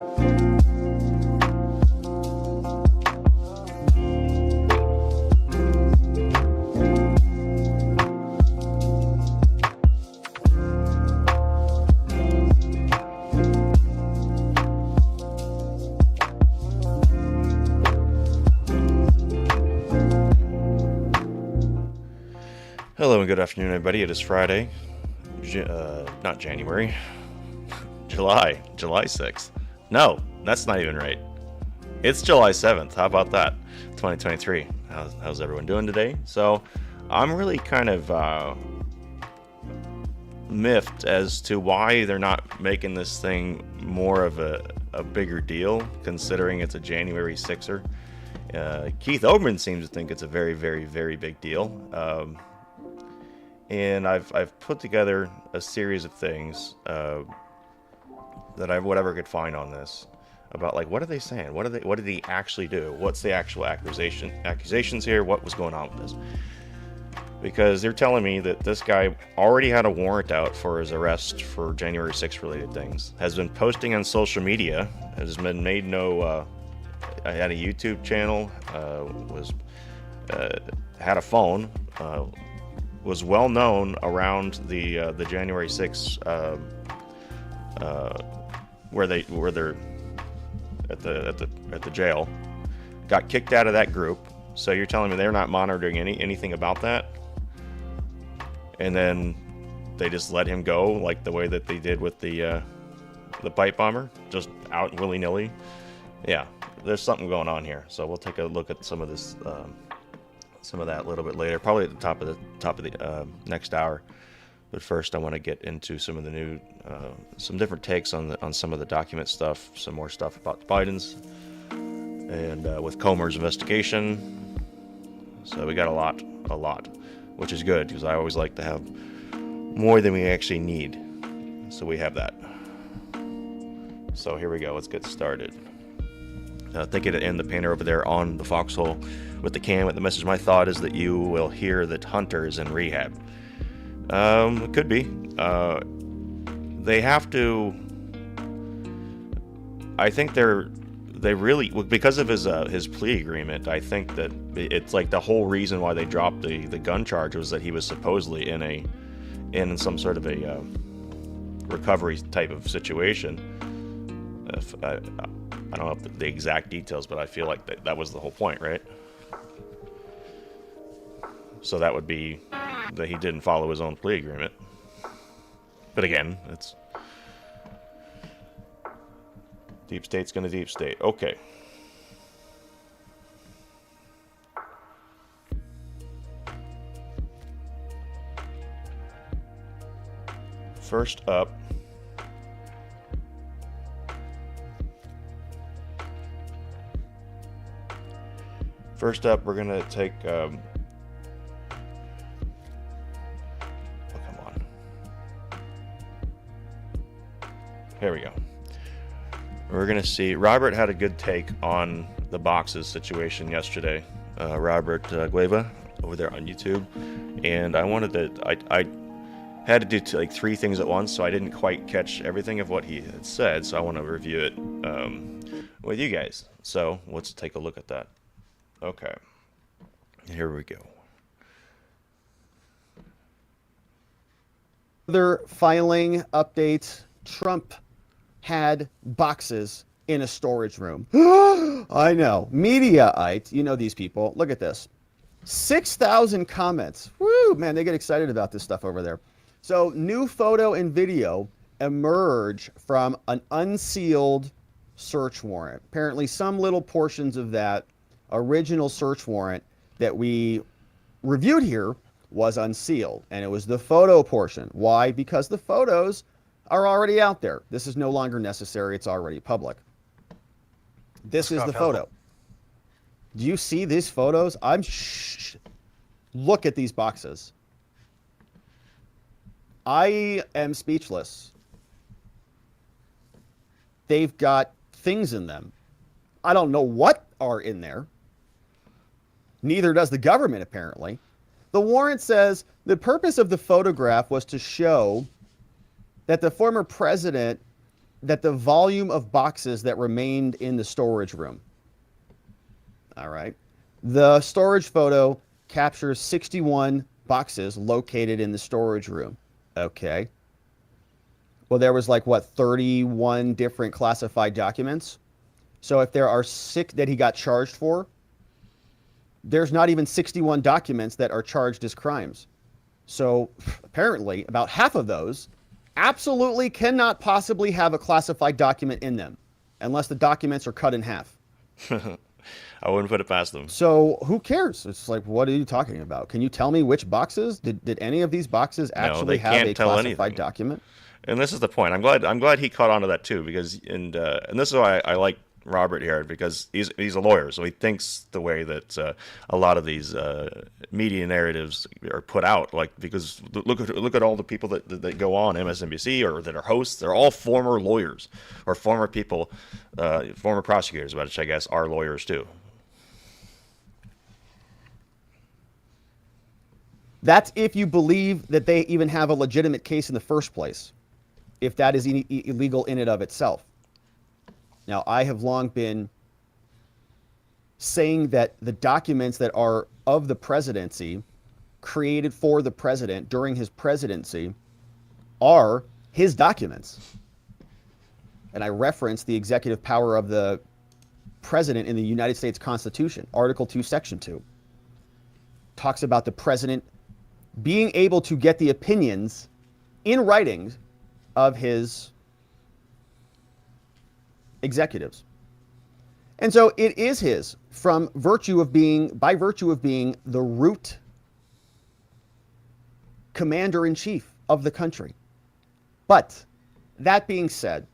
Hello and good afternoon, everybody. It is Friday, not January, July 6th. No, that's not even right. It's July 7th. How about that? 2023. How's everyone doing today? So, I'm really kind of miffed as to why they're not making this thing more of a bigger deal, considering it's a January 6er. Keith Olbermann seems to think it's a very, very, very big deal. And I've put together a series of things that I whatever could find on this about, like, what are they saying? What did he actually do? What's the actual accusations here? What was going on with this? Because they're telling me that this guy already had a warrant out for his arrest for January 6th related things. Has been posting on social media. Has been made had a YouTube channel. Had a phone. Was well known around the January 6th where they're at the jail. Got kicked out of that group. So you're telling me they're not monitoring anything about that? And then they just let him go, like the way that they did with the pipe bomber, just out willy-nilly. Yeah, there's something going on here. So we'll take a look at some of this. Some of that a little bit later, probably at the top of the next hour. But first, I want to get into some of the new, some different takes on some of the document stuff, some more stuff about the Bidens, and with Comer's investigation. So we got a lot, which is good because I always like to have more than we actually need. So we have that. So here we go. Let's get started. Thinking to end the painter over there on the foxhole with the cam with the message. My thought is that you will hear that Hunter is in rehab. It could be. They have to. I think they really, because of his plea agreement. I think that it's like the whole reason why they dropped the gun charge was that he was supposedly in some sort of a recovery type of situation. I don't know the exact details, but I feel like that was the whole point, right? So that would be that he didn't follow his own plea agreement. But again, it's deep state's gonna deep state. Okay. First up, we're going to take... oh, come on. Here we go. We're going to see... Robert had a good take on the boxes situation yesterday. Robert Gueva over there on YouTube. And I wanted to... I had to do like 3 things at once, so I didn't quite catch everything of what he had said. So I want to review it with you guys. So let's take a look at that. Okay, here we go. Other filing updates. Trump had boxes in a storage room. I know. Mediaite. You know these people. Look at this. 6,000 comments. Woo, man, they get excited about this stuff over there. So new photo and video emerge from an unsealed search warrant. Apparently some little portions of that original search warrant that we reviewed here was unsealed, and it was the photo portion. Why? Because the photos are already out there. This is no longer necessary. It's already public. This is the photo. Do you see these photos? Look at these boxes. I am speechless. They've got things in them. I don't know what are in there. Neither does the government, apparently. The warrant says the purpose of the photograph was to show that the former president that the volume of boxes that remained in the storage room. All right. The storage photo captures 61 boxes located in the storage room. Okay. Well, there was like what, 31 different classified documents. So if there are 6 that he got charged for, there's not even 61 documents that are charged as crimes. So apparently about half of those absolutely cannot possibly have a classified document in them unless the documents are cut in half. I wouldn't put it past them. So who cares? It's like, what are you talking about? Can you tell me which boxes? Did any of these boxes No, actually they have can't a tell classified anything. document? And this is the point. I'm glad he caught on to that too, because and this is why I like Robert here, because he's a lawyer, so he thinks the way that a lot of these media narratives are put out. Like, because look at all the people that go on MSNBC or that are hosts. They're all former lawyers or former people, former prosecutors, which I guess are lawyers too. That's if you believe that they even have a legitimate case in the first place, if that is illegal in and of itself. Now, I have long been saying that the documents that are of the presidency, created for the president during his presidency, are his documents. And I reference the executive power of the president in the United States Constitution, Article 2, Section 2. Talks about the president being able to get the opinions in writing of his executives. And so it is his by virtue of being the root commander-in-chief of the country. But that being said,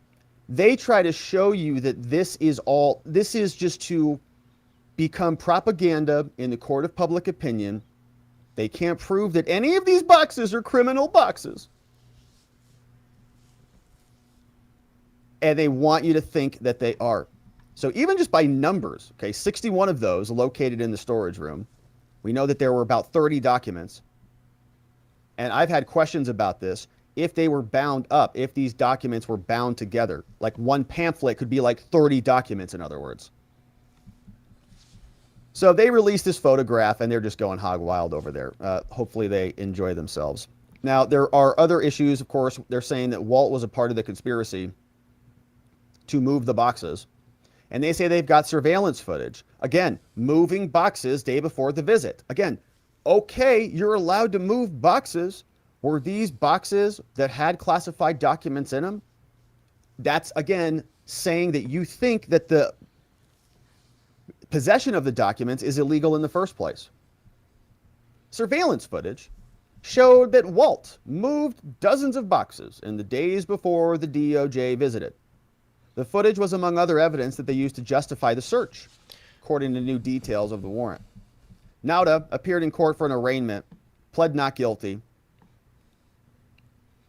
they try to show you that this is just to become propaganda in the court of public opinion. They can't prove that any of these boxes are criminal boxes. And they want you to think that they are. So even just by numbers, okay, 61 of those located in the storage room. We know that there were about 30 documents. And I've had questions about this. If they were bound up, if these documents were bound together, like one pamphlet could be like 30 documents, in other words. So they released this photograph, and they're just going hog wild over there. Hopefully they enjoy themselves. Now, there are other issues, of course. They're saying that Walt was a part of the conspiracy to move the boxes. And they say they've got surveillance footage. Again, moving boxes day before the visit. Again, okay, you're allowed to move boxes. Were these boxes that had classified documents in them? That's, again, saying that you think that the possession of the documents is illegal in the first place. Surveillance footage showed that Walt moved dozens of boxes in the days before the DOJ visited. The footage was among other evidence that they used to justify the search, according to new details of the warrant. Nauta appeared in court for an arraignment, pled not guilty,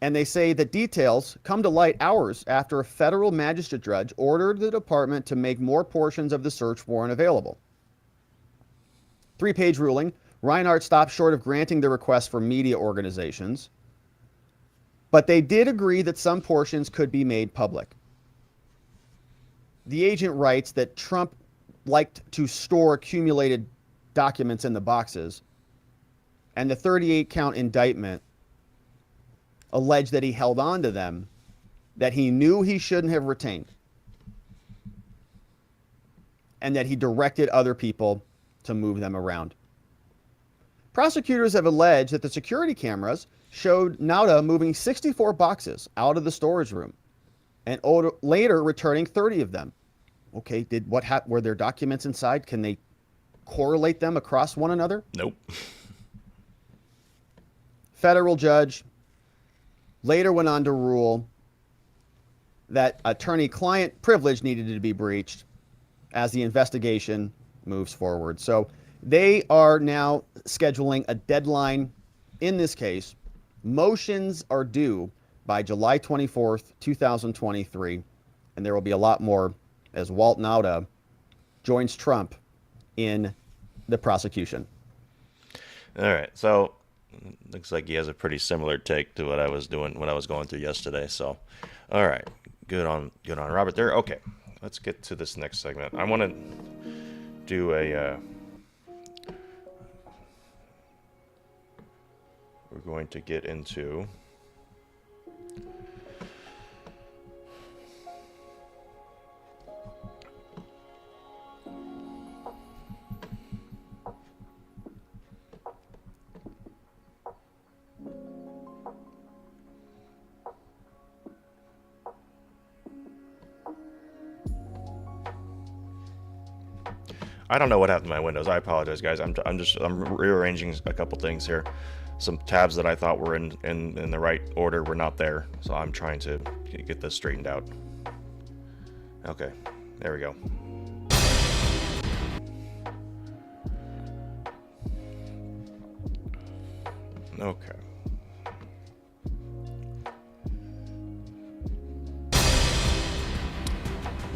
and they say that details come to light hours after a federal magistrate judge ordered the department to make more portions of the search warrant available. 3-page ruling. Reinhart stopped short of granting the request for media organizations, but they did agree that some portions could be made public. The agent writes that Trump liked to store accumulated documents in the boxes, and the 38-count indictment alleged that he held on to them that he knew he shouldn't have retained, and that he directed other people to move them around. Prosecutors have alleged that the security cameras showed Nauta moving 64 boxes out of the storage room and later returning 30 of them. Okay, were there documents inside? Can they correlate them across one another? Nope. Federal judge later went on to rule that attorney-client privilege needed to be breached as the investigation moves forward. So they are now scheduling a deadline in this case. Motions are due by July 24th, 2023, and there will be a lot more as Walt Nauta joins Trump in the prosecution. All right, so looks like he has a pretty similar take to what I was doing when I was going through yesterday. So, all right, Good on Robert there. Okay, let's get to this next segment. I want to do a. We're going to get into. I don't know what happened to my windows. I apologize, guys. I'm rearranging a couple things here. Some tabs that I thought were in the right order were not there, so I'm trying to get this straightened out. Okay, there we go. Okay.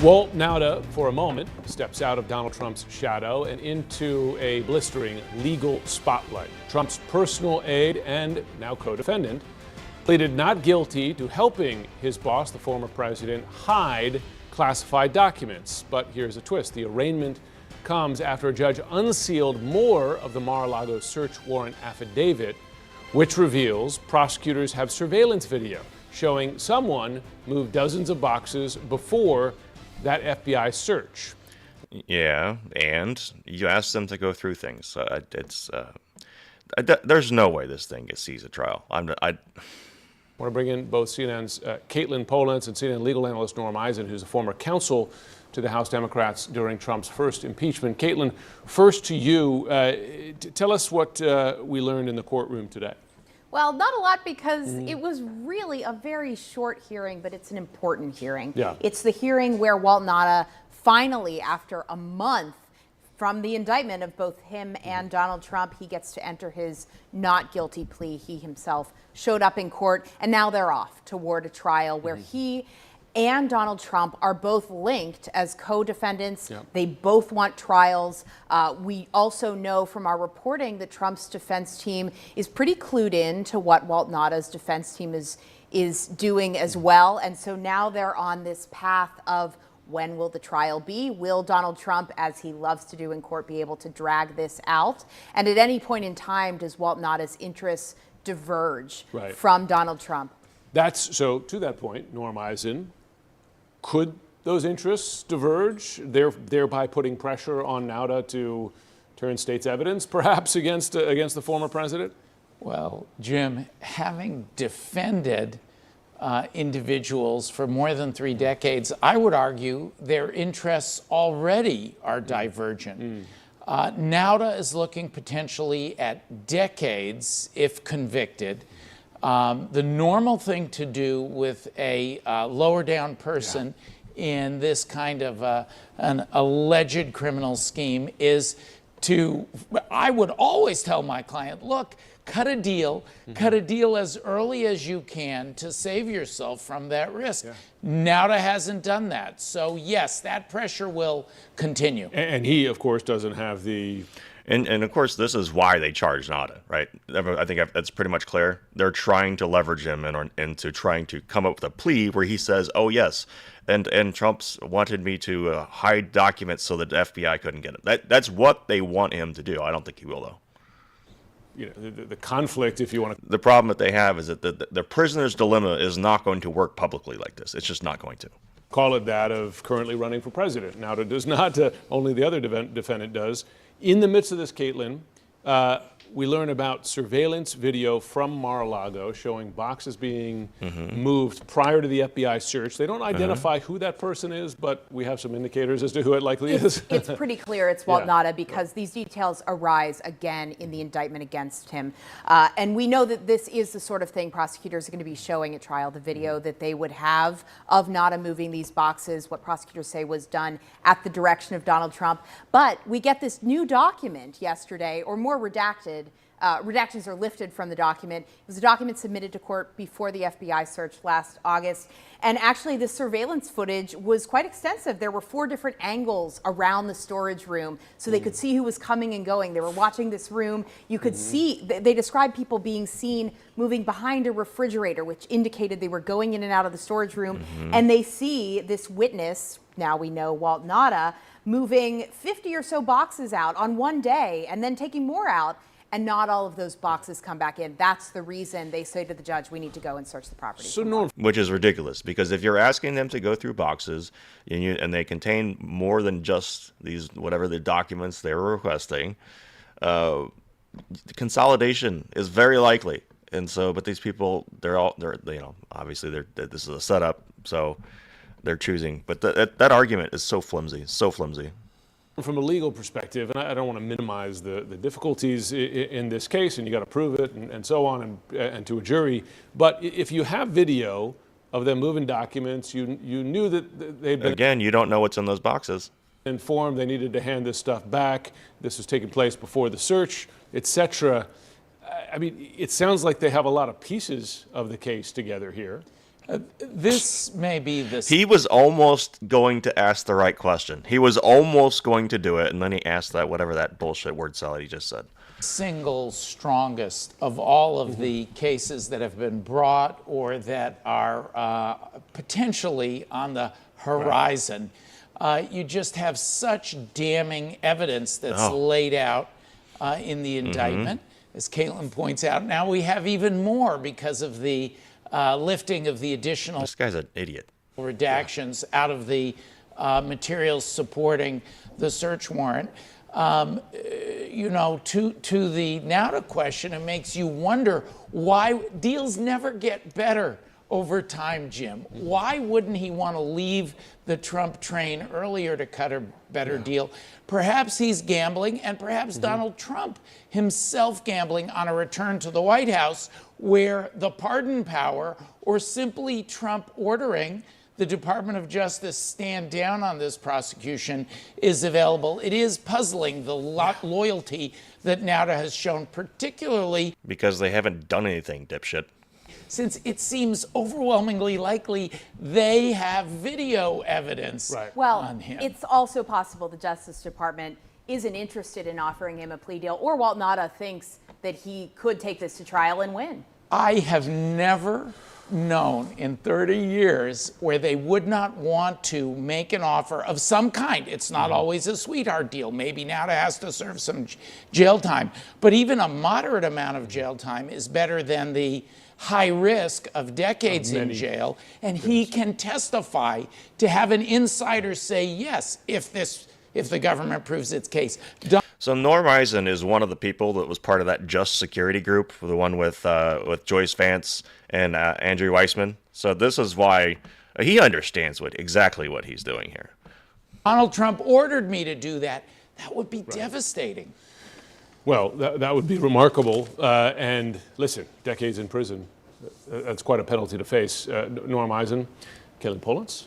Walt Nauta, for a moment, steps out of Donald Trump's shadow and into a blistering legal spotlight. Trump's personal aide and now co-defendant pleaded not guilty to helping his boss, the former president, hide classified documents. But here's a twist. The arraignment comes after a judge unsealed more of the Mar-a-Lago search warrant affidavit, which reveals prosecutors have surveillance video showing someone move dozens of boxes before that FBI search. Yeah, and you asked them to go through things. There's no way this thing gets seized at trial. I want to bring in both CNN's Caitlin Polans and CNN legal analyst Norm Eisen, who's a former counsel to the House Democrats during Trump's first impeachment. Caitlin, first to you, tell us what we learned in the courtroom today. Well, not a lot because it was really a very short hearing, but it's an important hearing. Yeah. It's the hearing where Walt Nauta finally, after a month from the indictment of both him and Donald Trump, he gets to enter his not guilty plea. He himself showed up in court, and now they're off toward a trial where he and Donald Trump are both linked as co-defendants. Yep. They both want trials. We also know from our reporting that Trump's defense team is pretty clued in to what Walt Nauta's defense team is doing as well. And so now they're on this path of when will the trial be? Will Donald Trump, as he loves to do in court, be able to drag this out? And at any point in time, does Walt Nauta's interests diverge from Donald Trump? So to that point, Norm Eisen, could those interests diverge, thereby putting pressure on Nauta to turn state's evidence, perhaps, against the former president? Well, Jim, having defended individuals for more than 3 decades, I would argue their interests already are divergent. Nauta is looking potentially at decades if convicted. The normal thing to do with a lower down person in this kind of an alleged criminal scheme is to, I would always tell my client, look, cut a deal as early as you can to save yourself from that risk. Nauta hasn't done that. So yes, that pressure will continue. And he, of course, doesn't have the... And of course, this is why they charged Nauta, right? I think that's pretty much clear. They're trying to leverage him into trying to come up with a plea where he says, oh, yes, and Trump's wanted me to hide documents so that the FBI couldn't get it. That's what they want him to do. I don't think he will, though. You know, the conflict, if you want to... The problem that they have is that the prisoner's dilemma is not going to work publicly like this. It's just not going to. Call it that of currently running for president. Nauta does not, only the other defendant does. In the midst of this, Caitlin, we learn about surveillance video from Mar-a-Lago showing boxes being moved prior to the FBI search. They don't identify who that person is, but we have some indicators as to who it likely is. It's pretty clear it's Walt Nauta because these details arise again in the indictment against him. And we know that this is the sort of thing prosecutors are going to be showing at trial, the video that they would have of Nauta moving these boxes, what prosecutors say was done at the direction of Donald Trump. But we get this new document yesterday, or more redacted, redactions are lifted from the document. It was a document submitted to court before the FBI search last August. And actually, the surveillance footage was quite extensive. There were 4 different angles around the storage room, so they could see who was coming and going. They were watching this room. You could see, they described people being seen moving behind a refrigerator, which indicated they were going in and out of the storage room. And they see this witness, now we know Walt Nauta, moving 50 or so boxes out on one day and then taking more out. And not all of those boxes come back in. That's the reason they say to the judge, we need to go and search the property. Which is ridiculous, because if you're asking them to go through boxes and they contain more than just these, whatever the documents they were requesting, consolidation is very likely. And so, but these people, obviously this is a setup, so they're choosing. But that argument is so flimsy, so flimsy. From a legal perspective, and I don't want to minimize the difficulties in this case, and you got to prove it and so on, and to a jury. But if you have video of them moving documents, you knew that they'd been... Again, you don't know what's in those boxes. ...informed they needed to hand this stuff back. This was taking place before the search, etc. I mean, it sounds like they have a lot of pieces of the case together here. This may be the... He was almost going to ask the right question. He was almost going to do it, and then he asked that, whatever that bullshit word salad he just said. Single strongest of all of the cases that have been brought or that are potentially on the horizon. You just have such damning evidence that's laid out in the indictment, as Caitlin points out. Now we have even more because of the lifting of the additional... This guy's an idiot. ...redactions out of the materials supporting the search warrant. You know, to the Nauta question, it makes you wonder why deals never get better over time, Jim. Why wouldn't he want to leave the Trump train earlier to cut a better deal? Perhaps he's gambling, and perhaps Donald Trump himself gambling on a return to the White House, where the pardon power, or simply Trump ordering the Department of Justice stand down on this prosecution, is available. It is puzzling, the loyalty that Nauta has shown, particularly because they haven't done anything, dipshit. Since it seems overwhelmingly likely they have video evidence on him. Well, it's also possible the Justice Department isn't interested in offering him a plea deal, or Walt Nauta thinks that he could take this to trial and win. I have never known in 30 years where they would not want to make an offer of some kind. It's not always a sweetheart deal. Maybe Nauta has to serve some jail time. But even a moderate amount of jail time is better than the high risk of decades in jail. And he can testify to have an insider say yes if the government proves its case. So Norm Eisen is one of the people that was part of that Just Security group, the one with Joyce Vance and Andrew Weissman. So this is why he understands exactly what he's doing here. Donald Trump ordered me to do that. That would be devastating. Well, that would be remarkable. And listen, decades in prison, that's quite a penalty to face. Norm Eisen, Kelly Pollitz.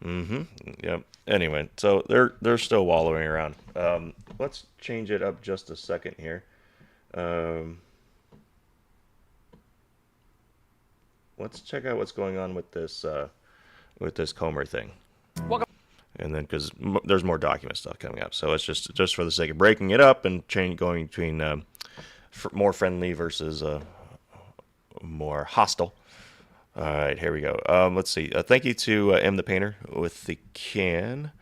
Yep. Anyway, so they're still wallowing around. Let's change it up just a second here. Let's check out what's going on with this Comer thing. Welcome. And then, because there's more document stuff coming up, so it's just for the sake of breaking it up and going between more friendly versus more hostile. All right, here we go. Let's see. Thank you to M the Painter with the can.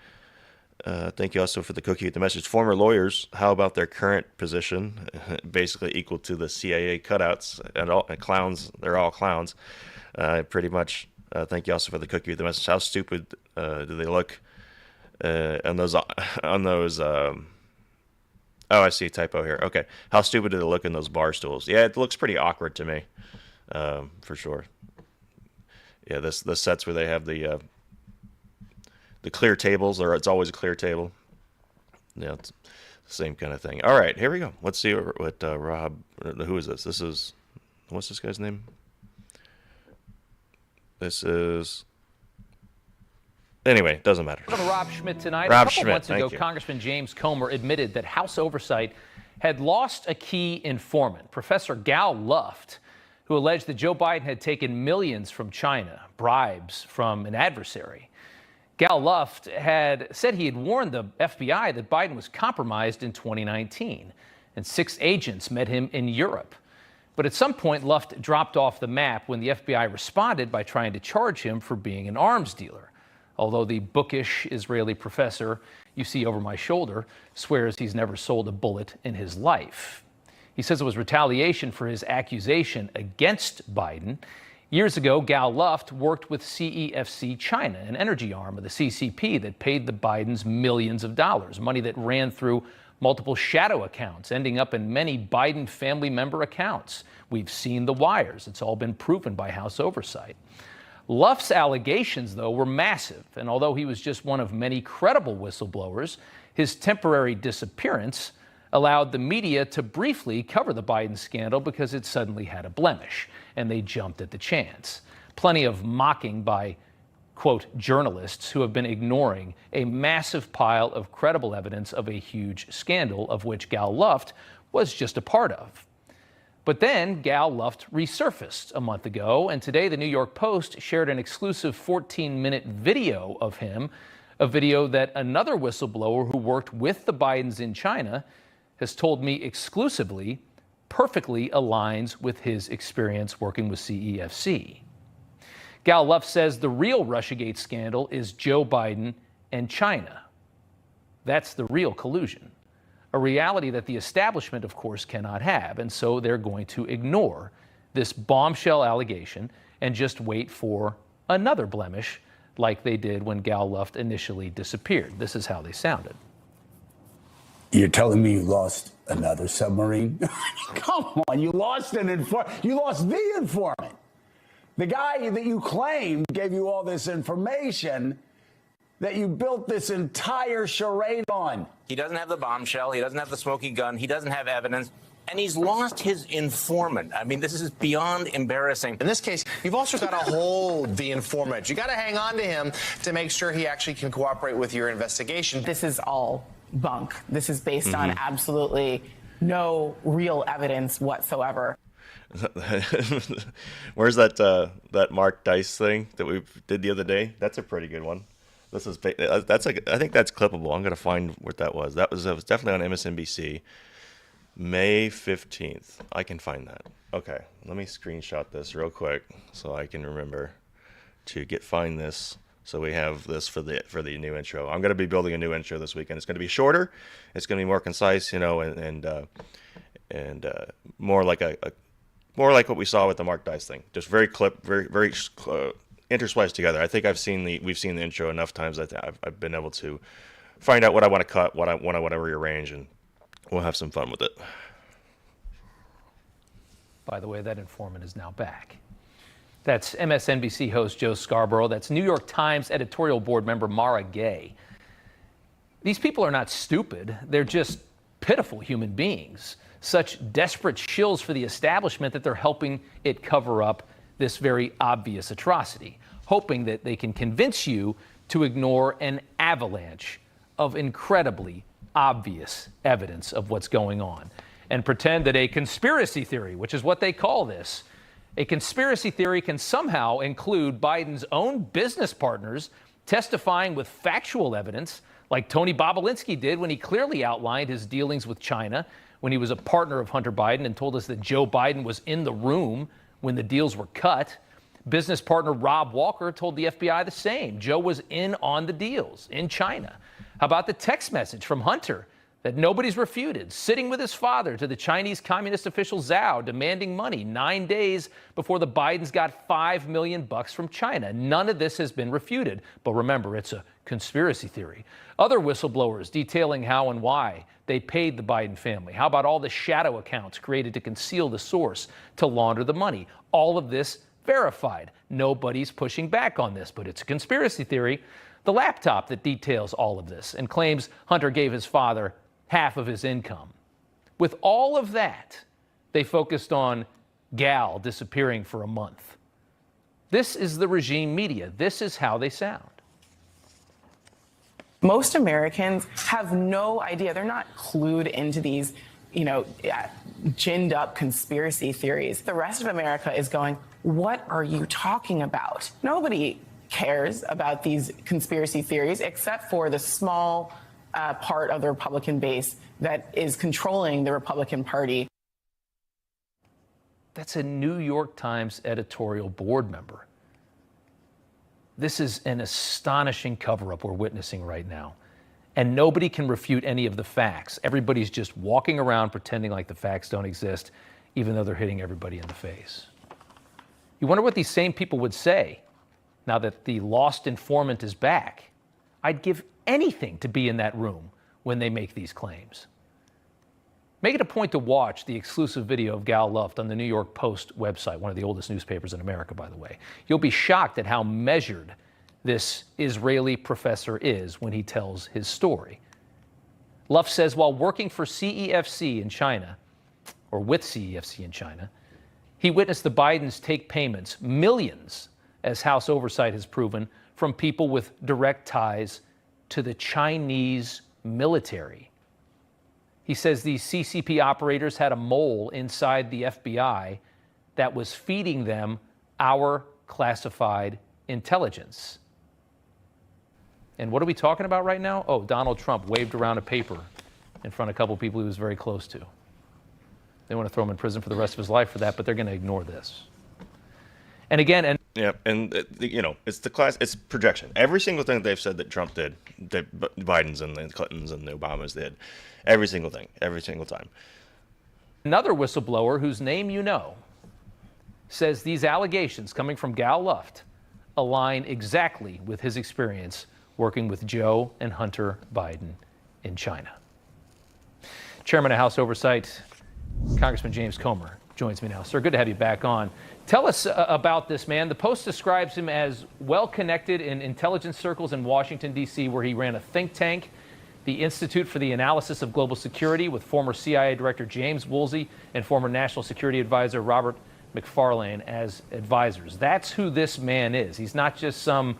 Thank you also for the cookie with the message. Former lawyers, how about their current position? Basically equal to the CIA cutouts and clowns. They're all clowns, pretty much. Thank you also for the cookie with the message. How stupid do they look on those? Oh, I see a typo here. Okay, how stupid do they look in those bar stools? Yeah, it looks pretty awkward to me, for sure. Yeah, the sets where they have the clear tables, or it's always a clear table. Yeah, it's the same kind of thing. All right, here we go. Let's see what Rob. Who is this? This is, what's this guy's name? This is. Anyway, doesn't matter. Rob Schmidt tonight. Rob a couple Schmidt, months ago, thank you. Congressman James Comer admitted that House oversight had lost a key informant, Professor Gal Luft, who alleged that Joe Biden had taken millions from China, bribes from an adversary. Gal Luft had said he had warned the FBI that Biden was compromised in 2019, and 6 agents met him in Europe. But at some point, Luft dropped off the map when the FBI responded by trying to charge him for being an arms dealer. Although the bookish Israeli professor you see over my shoulder swears he's never sold a bullet in his life. He says it was retaliation for his accusation against Biden. Years ago, Gal Luft worked with CEFC China, an energy arm of the CCP that paid the Bidens millions of dollars, money that ran through multiple shadow accounts, ending up in many Biden family member accounts. We've seen the wires. It's all been proven by House oversight. Luft's allegations, though, were massive, and although he was just one of many credible whistleblowers, his temporary disappearance allowed the media to briefly cover the Biden scandal because it suddenly had a blemish, and they jumped at the chance. Plenty of mocking by, quote, journalists who have been ignoring a massive pile of credible evidence of a huge scandal of which Gal Luft was just a part of. But then Gal Luft resurfaced a month ago, and today the New York Post shared an exclusive 14-minute video of him, a video that another whistleblower who worked with the Bidens in China has told me exclusively perfectly aligns with his experience working with CEFC. Gal Luft says the real Russiagate scandal is Joe Biden and China. That's the real collusion, a reality that the establishment, of course, cannot have, and so they're going to ignore this bombshell allegation and just wait for another blemish like they did when Gal Luft initially disappeared. This is how they sounded. You're telling me you lost another submarine? Come on, you lost an informant. You lost the informant. The guy that you claimed gave you all this information that you built this entire charade on. He doesn't have the bombshell. He doesn't have the smoking gun. He doesn't have evidence. And he's lost his informant. I mean, this is beyond embarrassing. In this case, you've also got to hold the informant. You got to hang on to him to make sure he actually can cooperate with your investigation. This is all bunk. This is based on absolutely no real evidence whatsoever. Where's that Mark Dice thing that we did the other day? That's a pretty good one. This is that's like, I think that's clippable. I'm gonna find what that was. That was definitely on MSNBC, May 15th. I can find that. Okay, let me screenshot this real quick so I can remember to find this. So we have this for the new intro. I'm gonna be building a new intro this weekend. It's gonna be shorter. It's gonna be more concise, you know, and more like more like what we saw with the Mark Dice thing. Just very interspliced together. I think we've seen the intro enough times that I've been able to find out what I want to cut, what I want to rearrange, and we'll have some fun with it. By the way, that informant is now back. That's MSNBC host Joe Scarborough. That's New York Times editorial board member Mara Gay. These people are not stupid. They're just pitiful human beings. Such desperate shills for the establishment that they're helping it cover up this very obvious atrocity, hoping that they can convince you to ignore an avalanche of incredibly obvious evidence of what's going on and pretend that a conspiracy theory, which is what they call this, a conspiracy theory can somehow include Biden's own business partners testifying with factual evidence, like Tony Bobolinsky did when he clearly outlined his dealings with China when he was a partner of Hunter Biden and told us that Joe Biden was in the room when the deals were cut. Business partner Rob Walker told the FBI the same. Joe was in on the deals in China. How about the text message from Hunter that nobody's refuted, sitting with his father to the Chinese communist official Zhao, demanding money 9 days before the Bidens got $5 million from China? None of this has been refuted. But remember, it's a conspiracy theory. Other whistleblowers detailing how and why they paid the Biden family. How about all the shadow accounts created to conceal the source, to launder the money? All of this verified. Nobody's pushing back on this, but it's a conspiracy theory. The laptop that details all of this and claims Hunter gave his father half of his income. With all of that, they focused on Gal disappearing for a month. This is the regime media. This is how they sound. Most Americans have no idea. They're not clued into these ginned up conspiracy theories. The rest of America is going, what are you talking about? Nobody cares about these conspiracy theories except for the small part of the Republican base that is controlling the Republican Party. That's a New York Times editorial board member. This is an astonishing cover-up we're witnessing right now. And nobody can refute any of the facts. Everybody's just walking around pretending like the facts don't exist, even though they're hitting everybody in the face. You wonder what these same people would say now that the lost informant is back. I'd give anything to be in that room when they make these claims. Make it a point to watch the exclusive video of Gal Luft on the New York Post website, one of the oldest newspapers in America, by the way. You'll be shocked at how measured this Israeli professor is when he tells his story. Luft says while working for CEFC in China, or with CEFC in China, he witnessed the Bidens take payments, millions, as House oversight has proven, from people with direct ties to the Chinese military. He says these CCP operators had a mole inside the FBI that was feeding them our classified intelligence. And what are we talking about right now? Oh, Donald Trump waved around a paper in front of a couple people he was very close to. They want to throw him in prison for the rest of his life for that, but they're going to ignore this. And again, and yeah, and it's projection. Every single thing that they've said that Trump did, that Biden's and the Clintons and the Obamas did, every single thing, every single time. Another whistleblower whose name you know says these allegations coming from Gal Luft align exactly with his experience working with Joe and Hunter Biden in China. Chairman of House Oversight, Congressman James Comer, joins me now. Sir, good to have you back on. Tell us about this man. The Post describes him as well-connected in intelligence circles in Washington, D.C., where he ran a think tank, the Institute for the Analysis of Global Security, with former CIA Director James Woolsey and former National Security Advisor Robert McFarlane as advisors. That's who this man is. He's not just some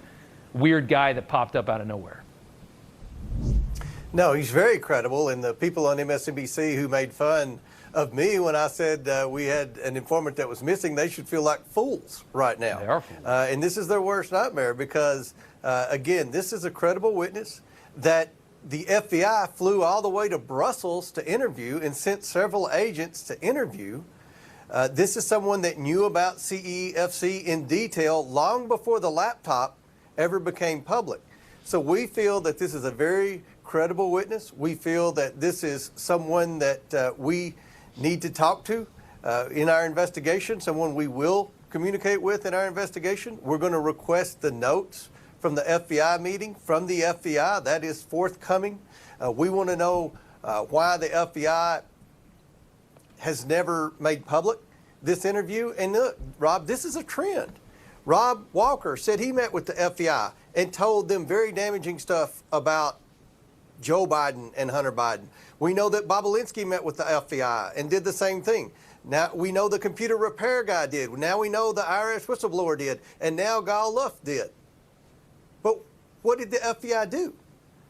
weird guy that popped up out of nowhere. No, he's very credible, and the people on MSNBC who made fun of me when I said we had an informant that was missing, they should feel like fools right now. They are fools. And this is their worst nightmare because, again, this is a credible witness that the FBI flew all the way to Brussels to interview and sent several agents to interview. This is someone that knew about CEFC in detail long before the laptop ever became public. So we feel that this is a very credible witness. We feel that this is someone that we need to talk to in our investigation, someone we will communicate with in our investigation. We're going to request the notes from the FBI meeting from the FBI. That is forthcoming. We want to know why the FBI has never made public this interview. And look, Rob, this is a trend. Rob Walker said he met with the FBI and told them very damaging stuff about Joe Biden and Hunter Biden. We know that Bobulinski met with the FBI and did the same thing. Now we know the computer repair guy did. Now we know the IRS whistleblower did. And now Gal Luft did. But what did the FBI do?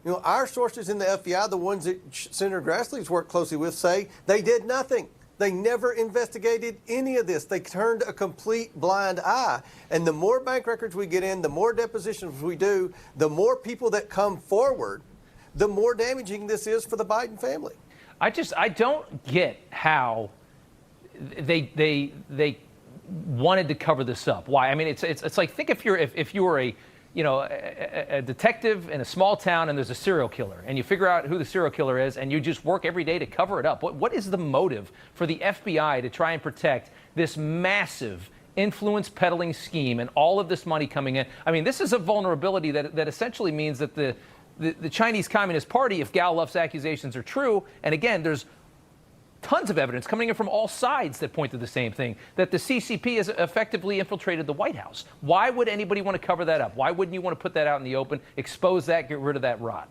You know, our sources in the FBI, the ones that Senator Grassley's worked closely with, say they did nothing. They never investigated any of this. They turned a complete blind eye. And the more bank records we get in, the more depositions we do, the more people that come forward, the more damaging this is for the Biden family. I don't get how they wanted to cover this up. Why? I mean, it's like, think if you were a detective in a small town and there's a serial killer and you figure out who the serial killer is and you just work every day to cover it up. What is the motive for the FBI to try and protect this massive influence peddling scheme and all of this money coming in? I mean, this is a vulnerability that essentially means that the Chinese Communist Party, if Gal Luft's accusations are true, and again, there's tons of evidence coming in from all sides that point to the same thing, that the CCP has effectively infiltrated the White House. Why would anybody want to cover that up? Why wouldn't you want to put that out in the open, expose that, get rid of that rot?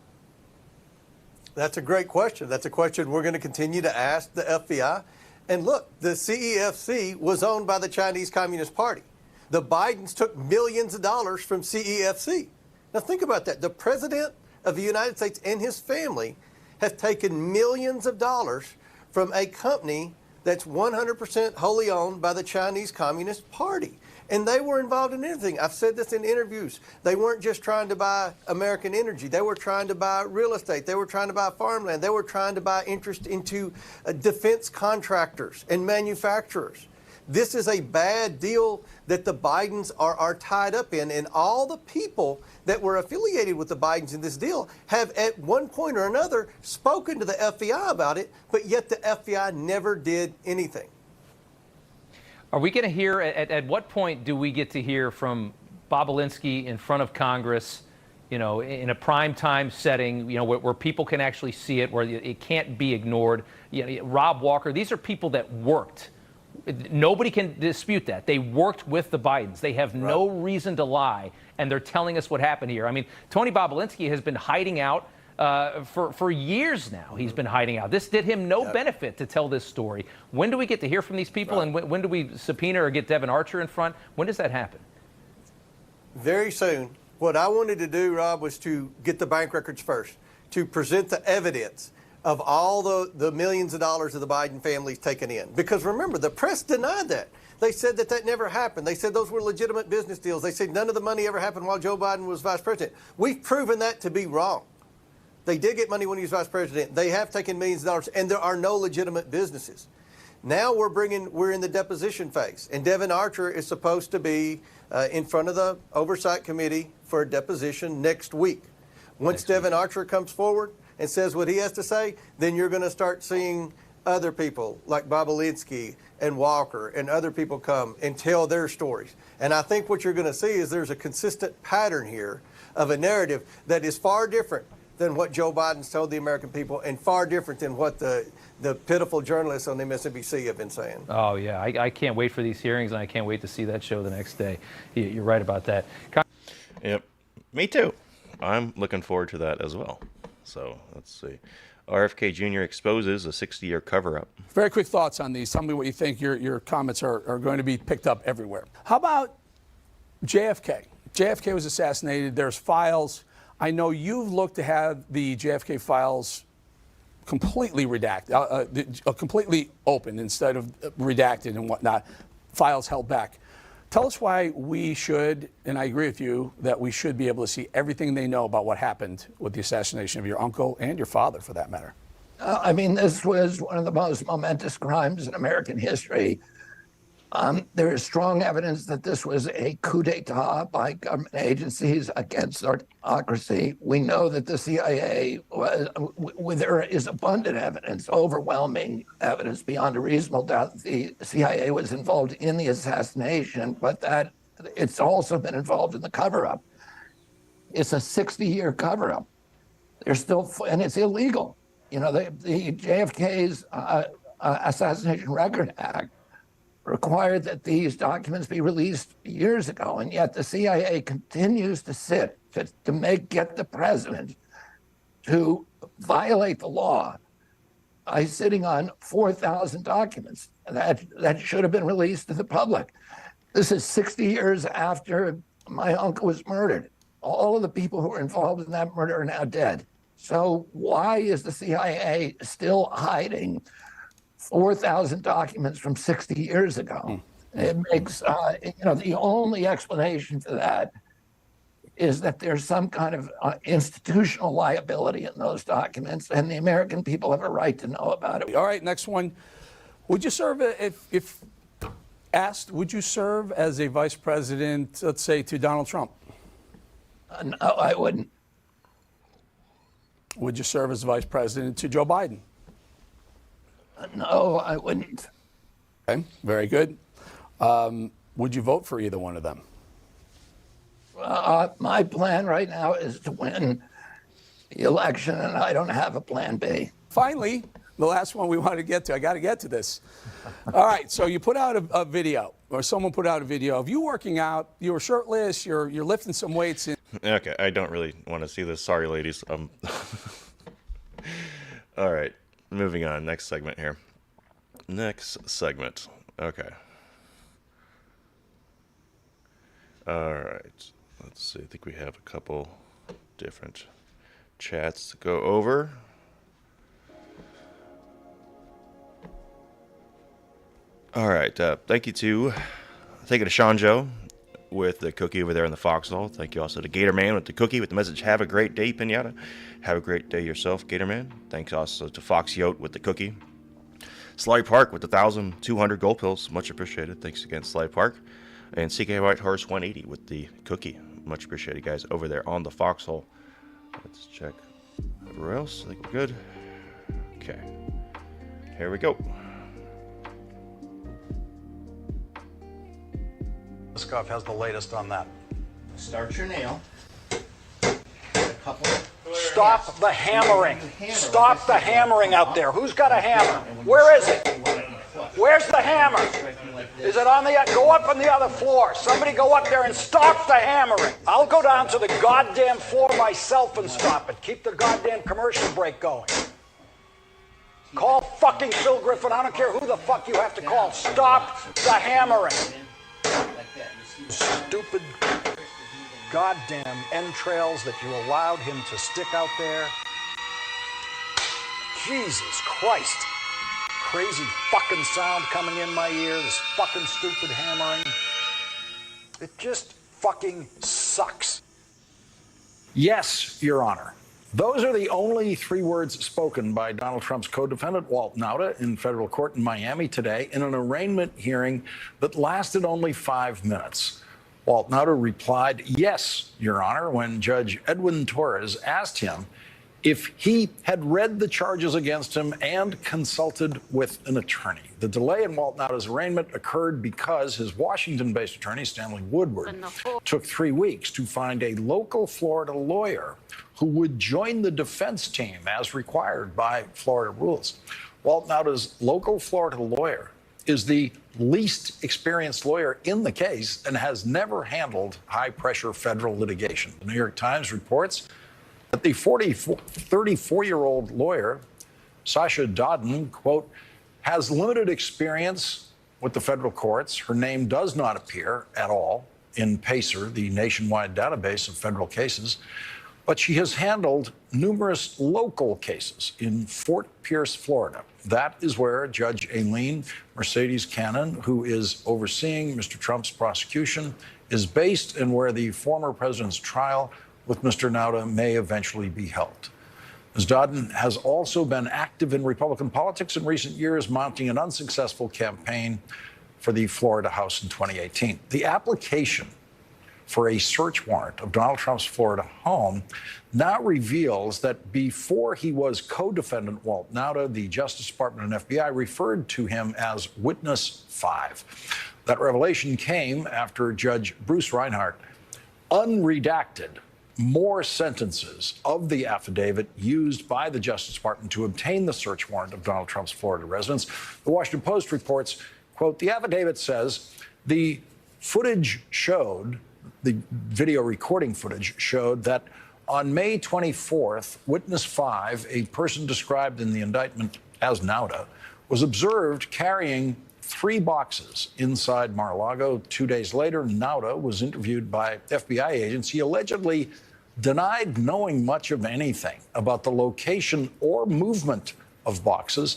That's a great question. That's a question we're going to continue to ask the FBI. And look, the CEFC was owned by the Chinese Communist Party. The Bidens took millions of dollars from CEFC. Now think about that. The president of the United States and his family have taken millions of dollars from a company that's 100% wholly owned by the Chinese Communist Party. And they were involved in everything. I've said this in interviews. They weren't just trying to buy American energy. They were trying to buy real estate. They were trying to buy farmland. They were trying to buy interest into defense contractors and manufacturers. This is a bad deal that the Bidens are tied up in, and all the people that were affiliated with the Bidens in this deal have at one point or another spoken to the FBI about it, but yet the FBI never did anything. Are we going to hear, at what point do we get to hear from Bobulinski in front of Congress, you know, in a prime time setting, you know, where people can actually see it, where it can't be ignored? You know, Rob Walker, these are people that worked. Nobody can dispute that. They worked with the Bidens. They have no reason to lie, and they're telling us what happened here. I mean, Tony Bobulinski has been hiding out for years now. He's been hiding out. This did him no benefit to tell this story. When do we get to hear from these people, and when do we subpoena or get Devin Archer in front? When does that happen? Very soon. What I wanted to do, Rob, was to get the bank records first, to present the evidence of all the millions of dollars of the Biden family's taken in. Because remember, the press denied that. They said that never happened. They said those were legitimate business deals. They said none of the money ever happened while Joe Biden was vice president. We've proven that to be wrong. They did get money when he was vice president. They have taken millions of dollars, and there are no legitimate businesses. Now we're in the deposition phase, and Devin Archer is supposed to be in front of the Oversight Committee for a deposition next week. Once Devin Archer comes forward and says what he has to say, then you're going to start seeing other people like Bobulinski and Walker and other people come and tell their stories. And I think what you're going to see is there's a consistent pattern here of a narrative that is far different than what Joe Biden's told the American people, and far different than what the pitiful journalists on MSNBC have been saying. Oh, yeah. I can't wait for these hearings, and I can't wait to see that show the next day. You're right about that. Yep. Me too. I'm looking forward to that as well. So let's see. RFK Jr. exposes a 60-year cover-up. Very quick thoughts on these. Tell me what you think. Your comments are going to be picked up everywhere. How about JFK? JFK was assassinated. There's files. I know you've looked to have the JFK files completely redacted, completely open instead of redacted and whatnot, files held back. Tell us why we should, and I agree with you, that we should be able to see everything they know about what happened with the assassination of your uncle and your father, for that matter. I mean, this was one of the most momentous crimes in American history. There is strong evidence that this was a coup d'etat by government agencies against autocracy. We know that the CIA there is abundant evidence, overwhelming evidence beyond a reasonable doubt that the CIA was involved in the assassination, but that it's also been involved in the cover-up. It's a 60-year cover-up. They're still, and it's illegal. You know, the JFK's Assassination Record Act required that these documents be released years ago, and yet the CIA continues to sit to get the president to violate the law by sitting on 4,000 documents that should have been released to the public. This is 60 years after my uncle was murdered. All of the people who were involved in that murder are now dead. So why is the CIA still hiding 4,000 documents from 60 years ago? It makes, the only explanation for that is that there's some kind of institutional liability in those documents, and the American people have a right to know about it. All right, next one. Would you serve, if asked, would you serve as a vice president, let's say, to Donald Trump? No, I wouldn't. Would you serve as vice president to Joe Biden? No, I wouldn't. Okay, very good. Would you vote for either one of them? My plan right now is to win the election, and I don't have a plan B. Finally, the last one we want to get to. I got to get to this. All right, so you put out a video, or someone put out a video of you working out. You were shirtless. You're lifting some weights. Okay, I don't really want to see this. Sorry, ladies. All right, moving on. Next segment here. Next segment. Okay. All right. Let's see. I think we have a couple different chats to go over. All right. Thank you to Sean Joe with the cookie over there in the foxhole. Thank you also to Gator Man with the cookie with the message, have a great day, Pinata. Have a great day yourself, Gator Man. Thanks also to Fox Yote with the cookie. Sly Park with the 1,200 gold pills. Much appreciated. Thanks again, Sly Park. And CK White Horse 180 with the cookie. Much appreciated, guys, over there on the foxhole. Let's check everywhere else. I think we're good. Okay. Here we go. Scuff has the latest on that. Start your nail. Stop the hammering. Stop the hammering out there. Who's got a hammer? Where is it? Where's the hammer? Is it on the... Go up on the other floor. Somebody go up there and stop the hammering. I'll go down to the goddamn floor myself and stop it. Keep the goddamn commercial break going. Call fucking Phil Griffin. I don't care who the fuck you have to call. Stop the hammering. Stupid goddamn entrails that you allowed him to stick out there. Jesus Christ. Crazy fucking sound coming in my ear. This fucking stupid hammering. It just fucking sucks. Yes, Your Honor. Those are the only 3 words spoken by Donald Trump's co-defendant, Walt Nauta, in federal court in Miami today in an arraignment hearing that lasted only 5 minutes. Walt Nauta replied, yes, Your Honor, when Judge Edwin Torres asked him if he had read the charges against him and consulted with an attorney. The delay in Walt Nauta's arraignment occurred because his Washington-based attorney, Stanley Woodward, took 3 weeks to find a local Florida lawyer who would join the defense team as required by Florida rules. Walt Nauta's local Florida lawyer is the least experienced lawyer in the case and has never handled high-pressure federal litigation. The New York Times reports that the 34-year-old lawyer, Sasha Dodden, quote, has limited experience with the federal courts. Her name does not appear at all in PACER, the nationwide database of federal cases, but she has handled numerous local cases in Fort Pierce, Florida. That is where Judge Aileen Mercedes Cannon, who is overseeing Mr. Trump's prosecution, is based and where the former president's trial with Mr. Nauta may eventually be held. Ms. Dodden has also been active in Republican politics in recent years, mounting an unsuccessful campaign for the Florida House in 2018. The application for a search warrant of Donald Trump's Florida home now reveals that before he was co-defendant Walt Nauta, the Justice Department and FBI referred to him as Witness 5. That revelation came after Judge Bruce Reinhart unredacted more sentences of the affidavit used by the Justice Department to obtain the search warrant of Donald Trump's Florida residence. The Washington Post reports, quote, the affidavit says the footage showed, the video recording footage showed that on May 24th, Witness 5, a person described in the indictment as Nauta, was observed carrying 3 boxes inside Mar-a-Lago. 2 days later, Nauta was interviewed by FBI agents. He allegedly denied knowing much of anything about the location or movement of boxes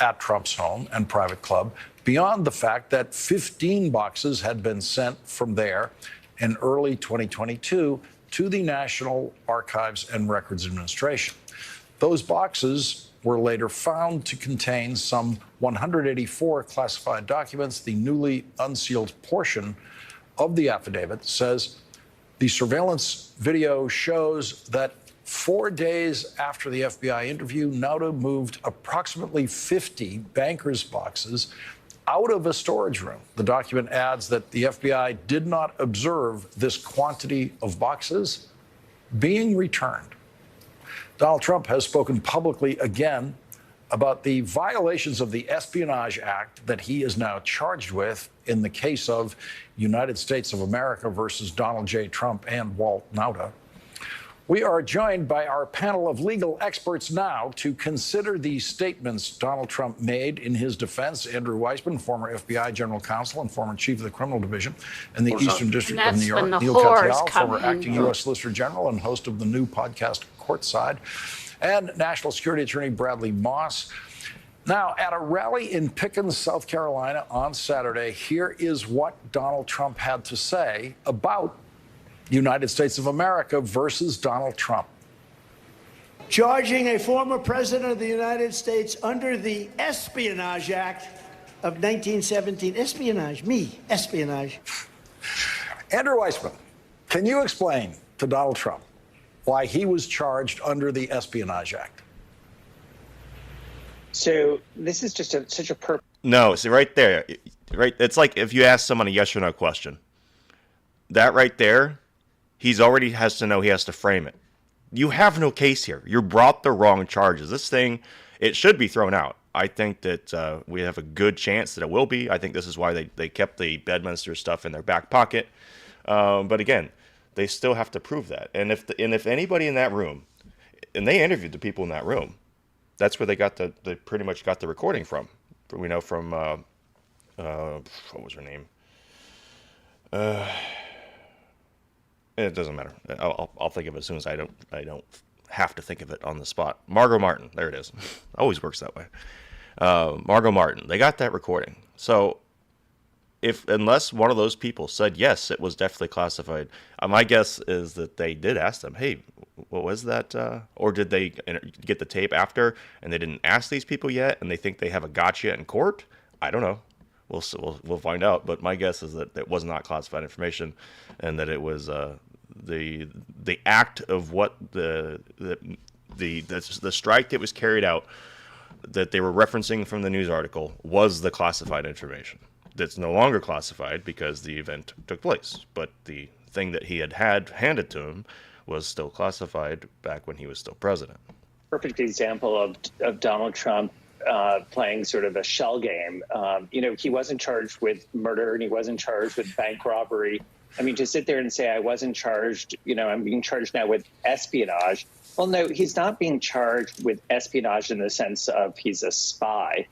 at Trump's home and private club, beyond the fact that 15 boxes had been sent from there in early 2022 to the National Archives and Records Administration. Those boxes were later found to contain some 184 classified documents. The newly unsealed portion of the affidavit says the surveillance video shows that 4 days after the FBI interview, Nauta moved approximately 50 bankers' boxes out of a storage room. The document adds that the FBI did not observe this quantity of boxes being returned. Donald Trump has spoken publicly again about the violations of the Espionage Act that he is now charged with in the case of United States of America versus Donald J. Trump and Walt Nauta. We are joined by our panel of legal experts now to consider the statements Donald Trump made in his defense. Andrew Weissman, former FBI general counsel and former chief of the criminal division in the Eastern District of New York. Neil Katyal, former acting U.S. Solicitor General and host of the new podcast Courtside. And National Security Attorney Bradley Moss. Now, at a rally in Pickens, South Carolina on Saturday, here is what Donald Trump had to say about the United States of America versus Donald Trump. Charging a former president of the United States under the Espionage Act of 1917. Espionage, espionage. Andrew Weissman, can you explain to Donald Trump why he was charged under the Espionage Act? So this is just such a perfect. No, see right there, right. It's like if you ask someone a yes or no question. That right there, he's already has to know he has to frame it. You have no case here. You brought the wrong charges. This thing, it should be thrown out. I think that we have a good chance that it will be. I think this is why they kept the Bedminster stuff in their back pocket. But again, they still have to prove that. And if anybody in that room, and they interviewed the people in that room, that's where they pretty much got the recording from. We know from what was her name? It doesn't matter. I'll think of it as soon as I don't have to think of it on the spot. Margot Martin, there it is. Always works that way. Margot Martin, they got that recording. So unless one of those people said yes, it was definitely classified. My guess is that they did ask them, hey, what was that? Or did they get the tape after and they didn't ask these people yet, and they think they have a gotcha in court? I don't know. We'll find out. But my guess is that it was not classified information, and that it was the act of what the strike that was carried out that they were referencing from the news article was the classified information. That's no longer classified because the event took place. But the thing that he had handed to him was still classified back when he was still president. Perfect example of Donald Trump playing sort of a shell game. He wasn't charged with murder and he wasn't charged with bank robbery. I mean, to sit there and say, I wasn't charged, I'm being charged now with espionage. Well, no, he's not being charged with espionage in the sense of he's a spy.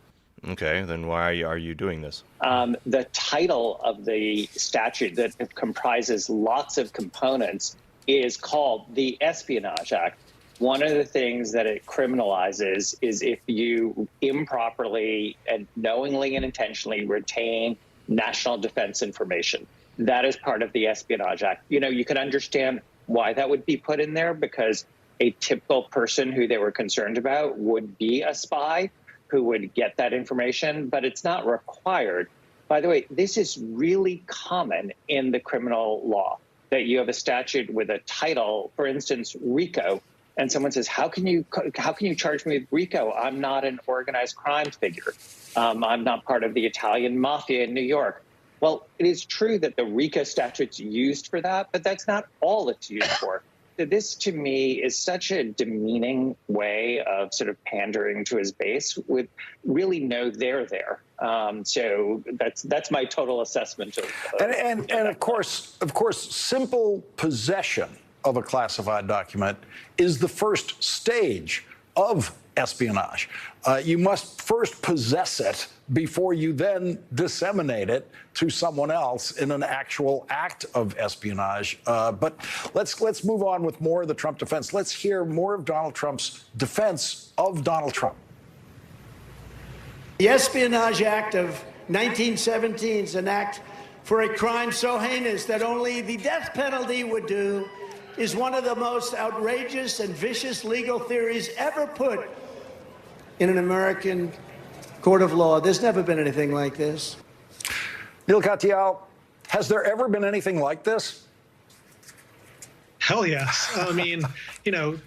Okay, then why are you doing this? The title of the statute that comprises lots of components is called the Espionage Act. One of the things that it criminalizes is if you improperly and knowingly and intentionally retain national defense information. That is part of the Espionage Act. You can understand why that would be put in there, because a typical person who they were concerned about would be a spy who would get that information, but it's not required. By the way, this is really common in the criminal law, that you have a statute with a title, for instance, RICO, and someone says, how can you charge me with RICO? I'm not an organized crime figure. I'm not part of the Italian mafia in New York. Well, it is true that the RICO statute's used for that, but that's not all it's used for. So this, to me, is such a demeaning way of sort of pandering to his base with really no there there. So that's my total assessment of and of course, simple possession of a classified document is the first stage of espionage. You must first possess it before you then disseminate it to someone else in an actual act of espionage. But let's move on with more of the Trump defense. Let's hear more of Donald Trump's defense of Donald Trump. The Espionage Act of 1917 is an act for a crime so heinous that only the death penalty would do, is one of the most outrageous and vicious legal theories ever put in an American court of law. There's never been anything like this. Neil Katyal, has there ever been anything like this? Hell yes. I mean,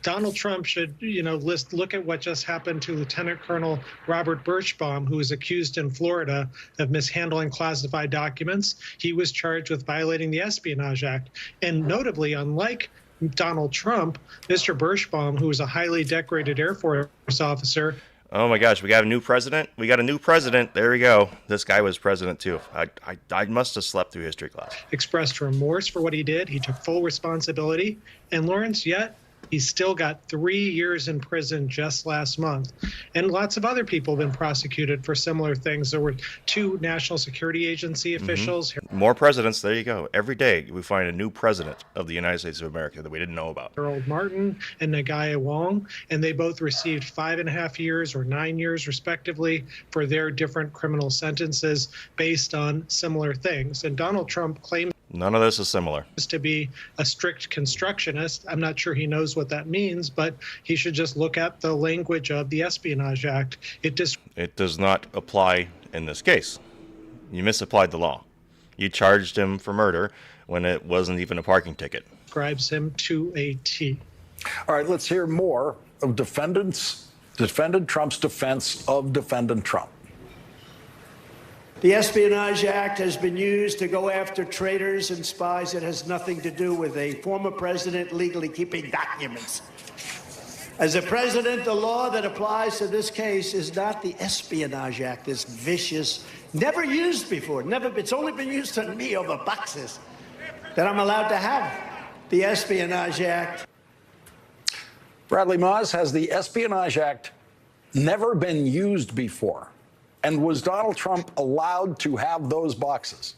Donald Trump should, look at what just happened to Lieutenant Colonel Robert Birchbaum, who was accused in Florida of mishandling classified documents. He was charged with violating the Espionage Act. And notably, unlike Donald Trump, Mr. Birchbaum, who was a highly decorated Air Force officer. Oh my gosh, we got a new president. We got a new president. There we go. This guy was president too. I must have slept through history class. Expressed remorse for what he did. He took full responsibility. And Lawrence, yet He still got 3 years in prison just last month. And lots of other people have been prosecuted for similar things. There were 2 National Security Agency officials. More presidents. There you go. Every day we find a new president of the United States of America that we didn't know about. Harold Martin and Nagaya Wong, and they both received 5.5 years or 9 years, respectively, for their different criminal sentences based on similar things. And Donald Trump claims None of this is similar. to be a strict constructionist. I'm not sure he knows what that means, but he should just look at the language of the Espionage Act. It does not apply in this case. You misapplied the law. You charged him for murder when it wasn't even a parking ticket. describes him to a T. All right, let's hear more of defendant Trump's defense of defendant Trump. The Espionage Act has been used to go after traitors and spies. It has nothing to do with a former president legally keeping documents. As a president, the law that applies to this case is not the Espionage Act, this vicious, never used before, it's only been used on me over boxes, that I'm allowed to have the Espionage Act. Bradley Moss, has the Espionage Act never been used before? And was Donald Trump allowed to have those boxes?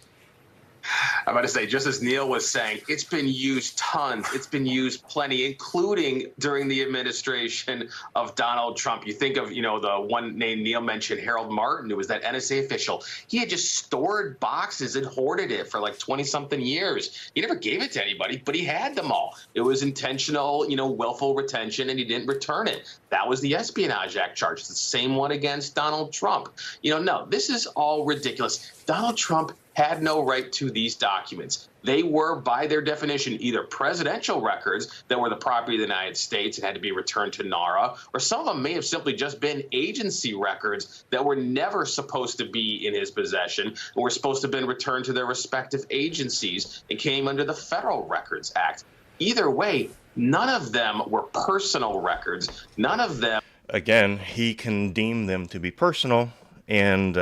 I'm about to say, just as Neil was saying, it's been used tons. It's been used plenty, including during the administration of Donald Trump. You think of, the one name Neil mentioned, Harold Martin, who was that NSA official. He had just stored boxes and hoarded it for like 20-something years. He never gave it to anybody, but he had them all. It was intentional, willful retention, and he didn't return it. That was the Espionage Act charge, the same one against Donald Trump. No, this is all ridiculous. Donald Trump had no right to these documents. They were, by their definition, either presidential records that were the property of the United States and had to be returned to NARA, or some of them may have simply just been agency records that were never supposed to be in his possession and were supposed to have been returned to their respective agencies and came under the Federal Records Act. Either way, none of them were personal records. None of them. Again, he can deem them to be personal, and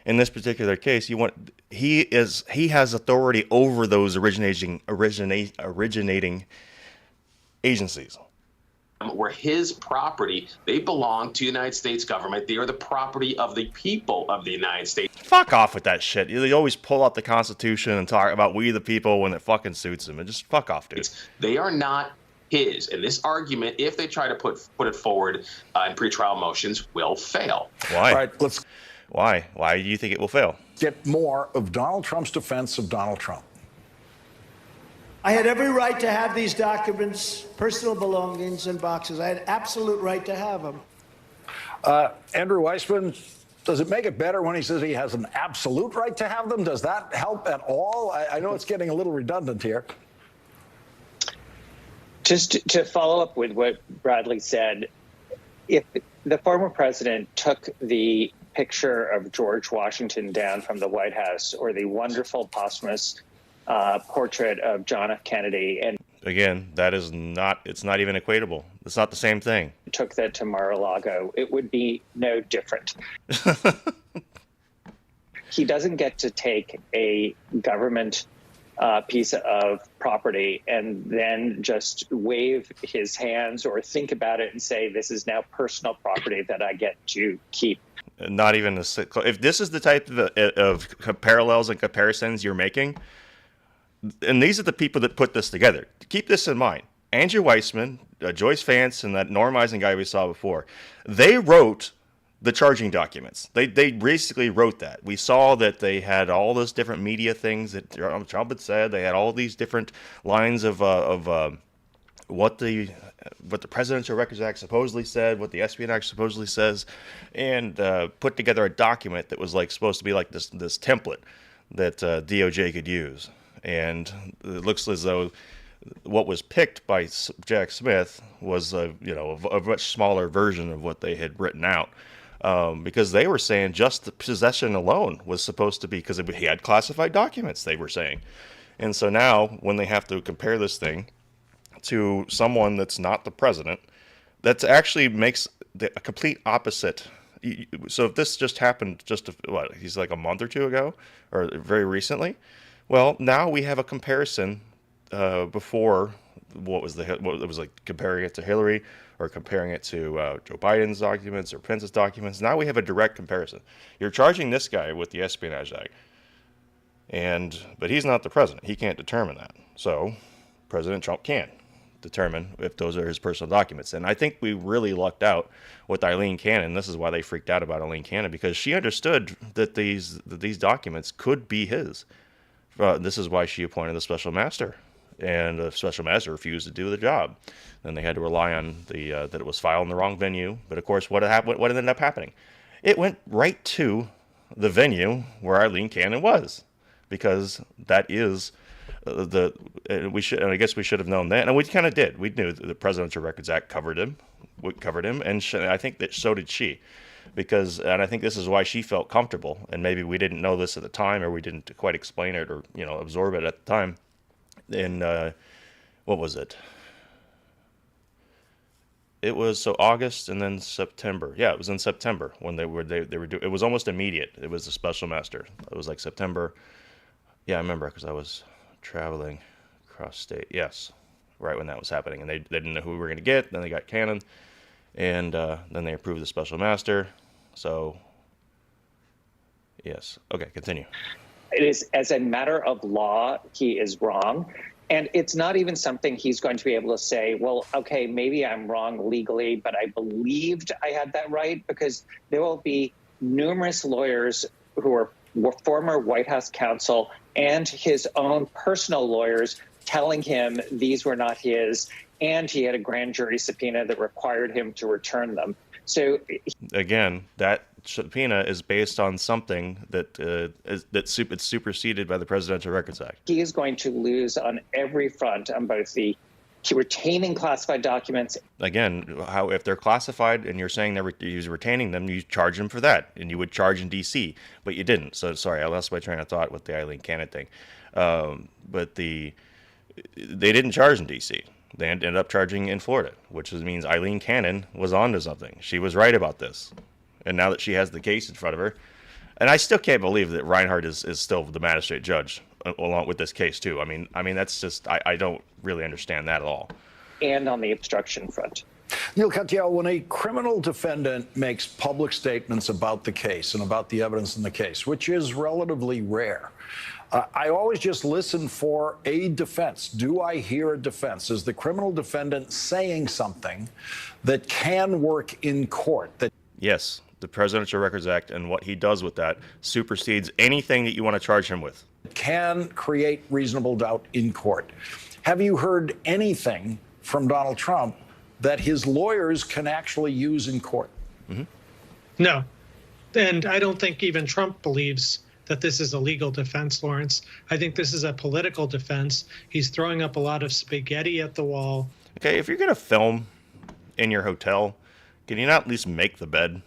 in this particular case, he has authority over those originating agencies. Were his property. They belong to the United States government. They are the property of the people of the United States. Fuck off with that shit. They always pull out the Constitution and talk about we the people when it fucking suits them. And just fuck off, dude. They are not his. And this argument, if they try to put it forward in pretrial motions, will fail. Why? All right, let's. Why? Why do you think it will fail? Get more of Donald Trump's defense of Donald Trump. I had every right to have these documents, personal belongings and boxes. I had absolute right to have them. Andrew Weissman, does it make it better when he says he has an absolute right to have them? Does that help at all? I know it's getting a little redundant here. Just to follow up with what Bradley said, if the former president took the picture of George Washington down from the White House or the wonderful posthumous portrait of John F. Kennedy and again, it's not even equatable. It's not the same thing. Took that to Mar-a-Lago, it would be no different. He doesn't get to take a government piece of property and then just wave his hands or think about it and say, this is now personal property that I get to keep. Not even if this is the type of parallels and comparisons you're making, and these are the people that put this together. Keep this in mind. Andrew Weissman, Joyce Vance, and that Norm Eisen guy we saw before, they wrote the charging documents. They basically wrote that. We saw that they had all those different media things that Trump had said. They had all these different lines of what the Presidential Records Act supposedly said, what the Espionage supposedly says, and put together a document that was like supposed to be like this template that DOJ could use. And it looks as though what was picked by Jack Smith was a much smaller version of what they had written out. Because they were saying just the possession alone was supposed to be, because he had classified documents, they were saying. And so now when they have to compare this thing to someone that's not the president, that actually makes a complete opposite. So if this just happened he's like a month or two ago, or very recently, well, now we have a comparison before what it was like comparing it to Hillary or comparing it to Joe Biden's documents or Pence's documents. Now we have a direct comparison. You're charging this guy with the Espionage Act, but he's not the president. He can't determine that. So President Trump can determine if those are his personal documents. And I think we really lucked out with Eileen Cannon. This is why they freaked out about Eileen Cannon, because she understood that these documents could be his. This is why she appointed the special master, and the special master refused to do the job. Then they had to rely on that it was filed in the wrong venue. But of course, what ended up happening? It went right to the venue where Eileen Cannon was, because that is I guess we should have known that, and we kind of did. We knew that the Presidential Records Act covered him, and I think that so did she, and I think this is why she felt comfortable. And maybe we didn't know this at the time, or we didn't quite explain it, or absorb it at the time. And what was it? It was August and then September. Yeah, it was in September when they were doing. It was almost immediate. It was the special master. It was like September. Yeah, I remember because I was traveling across state. Yes, right when that was happening, and they didn't know who we were going to get. Then they got Cannon, and then they approved the special master. So yes, okay, continue. It is, as a matter of law, he is wrong. And it's not even something he's going to be able to say, well, okay, maybe I'm wrong legally, but I believed I had that right, because there will be numerous lawyers who are former White House counsel and his own personal lawyers telling him these were not his, and he had a grand jury subpoena that required him to return them. So again, that subpoena is based on something that's superseded by the Presidential Records Act. He is going to lose on every front, on both the retaining classified documents. Again, if they're classified and you're saying he's retaining them, you charge him for that, and you would charge in D.C., but you didn't. So sorry, I lost my train of thought with the Eileen Cannon thing. But they didn't charge in D.C. They ended up charging in Florida, which means Eileen Cannon was onto something. She was right about this. And now that she has the case in front of her, and I still can't believe that Reinhardt is still the magistrate judge along with this case too. I mean that's just, I don't really understand that at all. And on the obstruction front. Neil Katyal, when a criminal defendant makes public statements about the case and about the evidence in the case, which is relatively rare, I always just listen for a defense. Do I hear a defense? Is the criminal defendant saying something that can work in court? Yes, the Presidential Records Act and what he does with that supersedes anything that you want to charge him with. Can create reasonable doubt in court. Have you heard anything from Donald Trump that his lawyers can actually use in court? Mm-hmm. No. And I don't think even Trump believes that this is a legal defense, Lawrence. I think this is a political defense. He's throwing up a lot of spaghetti at the wall. Okay, if you're going to film in your hotel, can you not at least make the bed?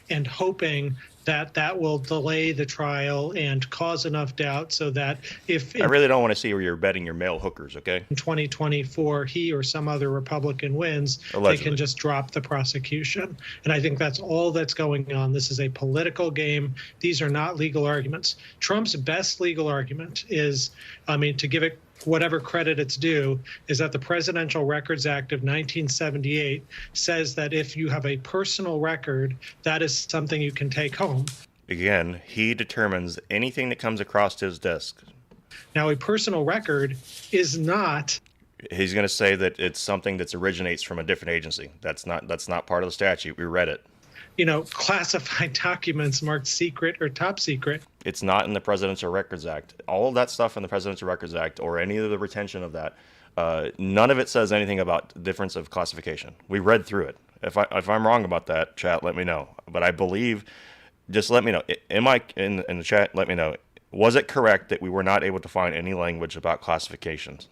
And hoping that that will delay the trial and cause enough doubt so that if I really don't want to see where you're betting your male hookers, okay? In 2024, he or some other Republican wins, Allegedly. They can just drop the prosecution. And I think that's all that's going on. This is a political game. These are not legal arguments. Trump's best legal argument is, to give it whatever credit it's due, is that the Presidential Records Act of 1978 says that if you have a personal record, that is something you can take home. Again, he determines anything that comes across his desk. Now, a personal record is not... He's going to say that it's something that originates from a different agency. That's not part of the statute. We read it. Classified documents marked secret or top secret. It's not in the Presidential Records Act. All of that stuff in the Presidential Records Act, or any of the retention of that, none of it says anything about difference of classification. We read through it. If I'm wrong about that, chat, let me know. But I believe, just let me know. Am I in the chat? Let me know. Was it correct that we were not able to find any language about classifications?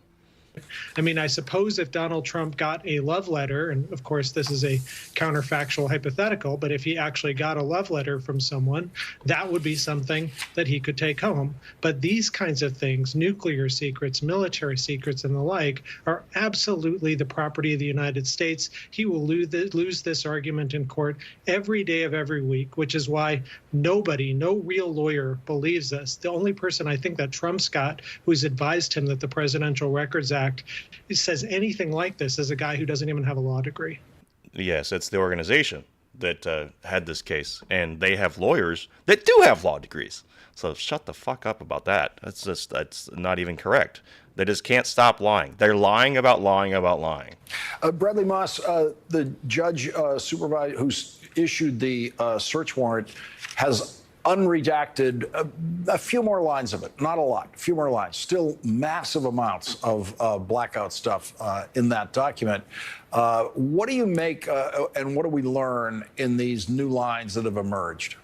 I suppose if Donald Trump got a love letter, and of course this is a counterfactual hypothetical, but if he actually got a love letter from someone, that would be something that he could take home. But these kinds of things, nuclear secrets, military secrets, and the like, are absolutely the property of the United States. He will lose this argument in court every day of every week, which is why no real lawyer believes this. The only person I think that Trump's got who's advised him that the Presidential Records Act Act says anything like this as a guy who doesn't even have a law degree. Yes, it's the organization that had this case, and they have lawyers that do have law degrees. So shut the fuck up about that. That's not even correct. They just can't stop lying. They're lying about lying about lying. Bradley Moss, the judge who issued the search warrant has unredacted a few more lines of it. Not a lot, a few more lines. Still massive amounts of blackout stuff in that document. What do you make and what do we learn in these new lines that have emerged?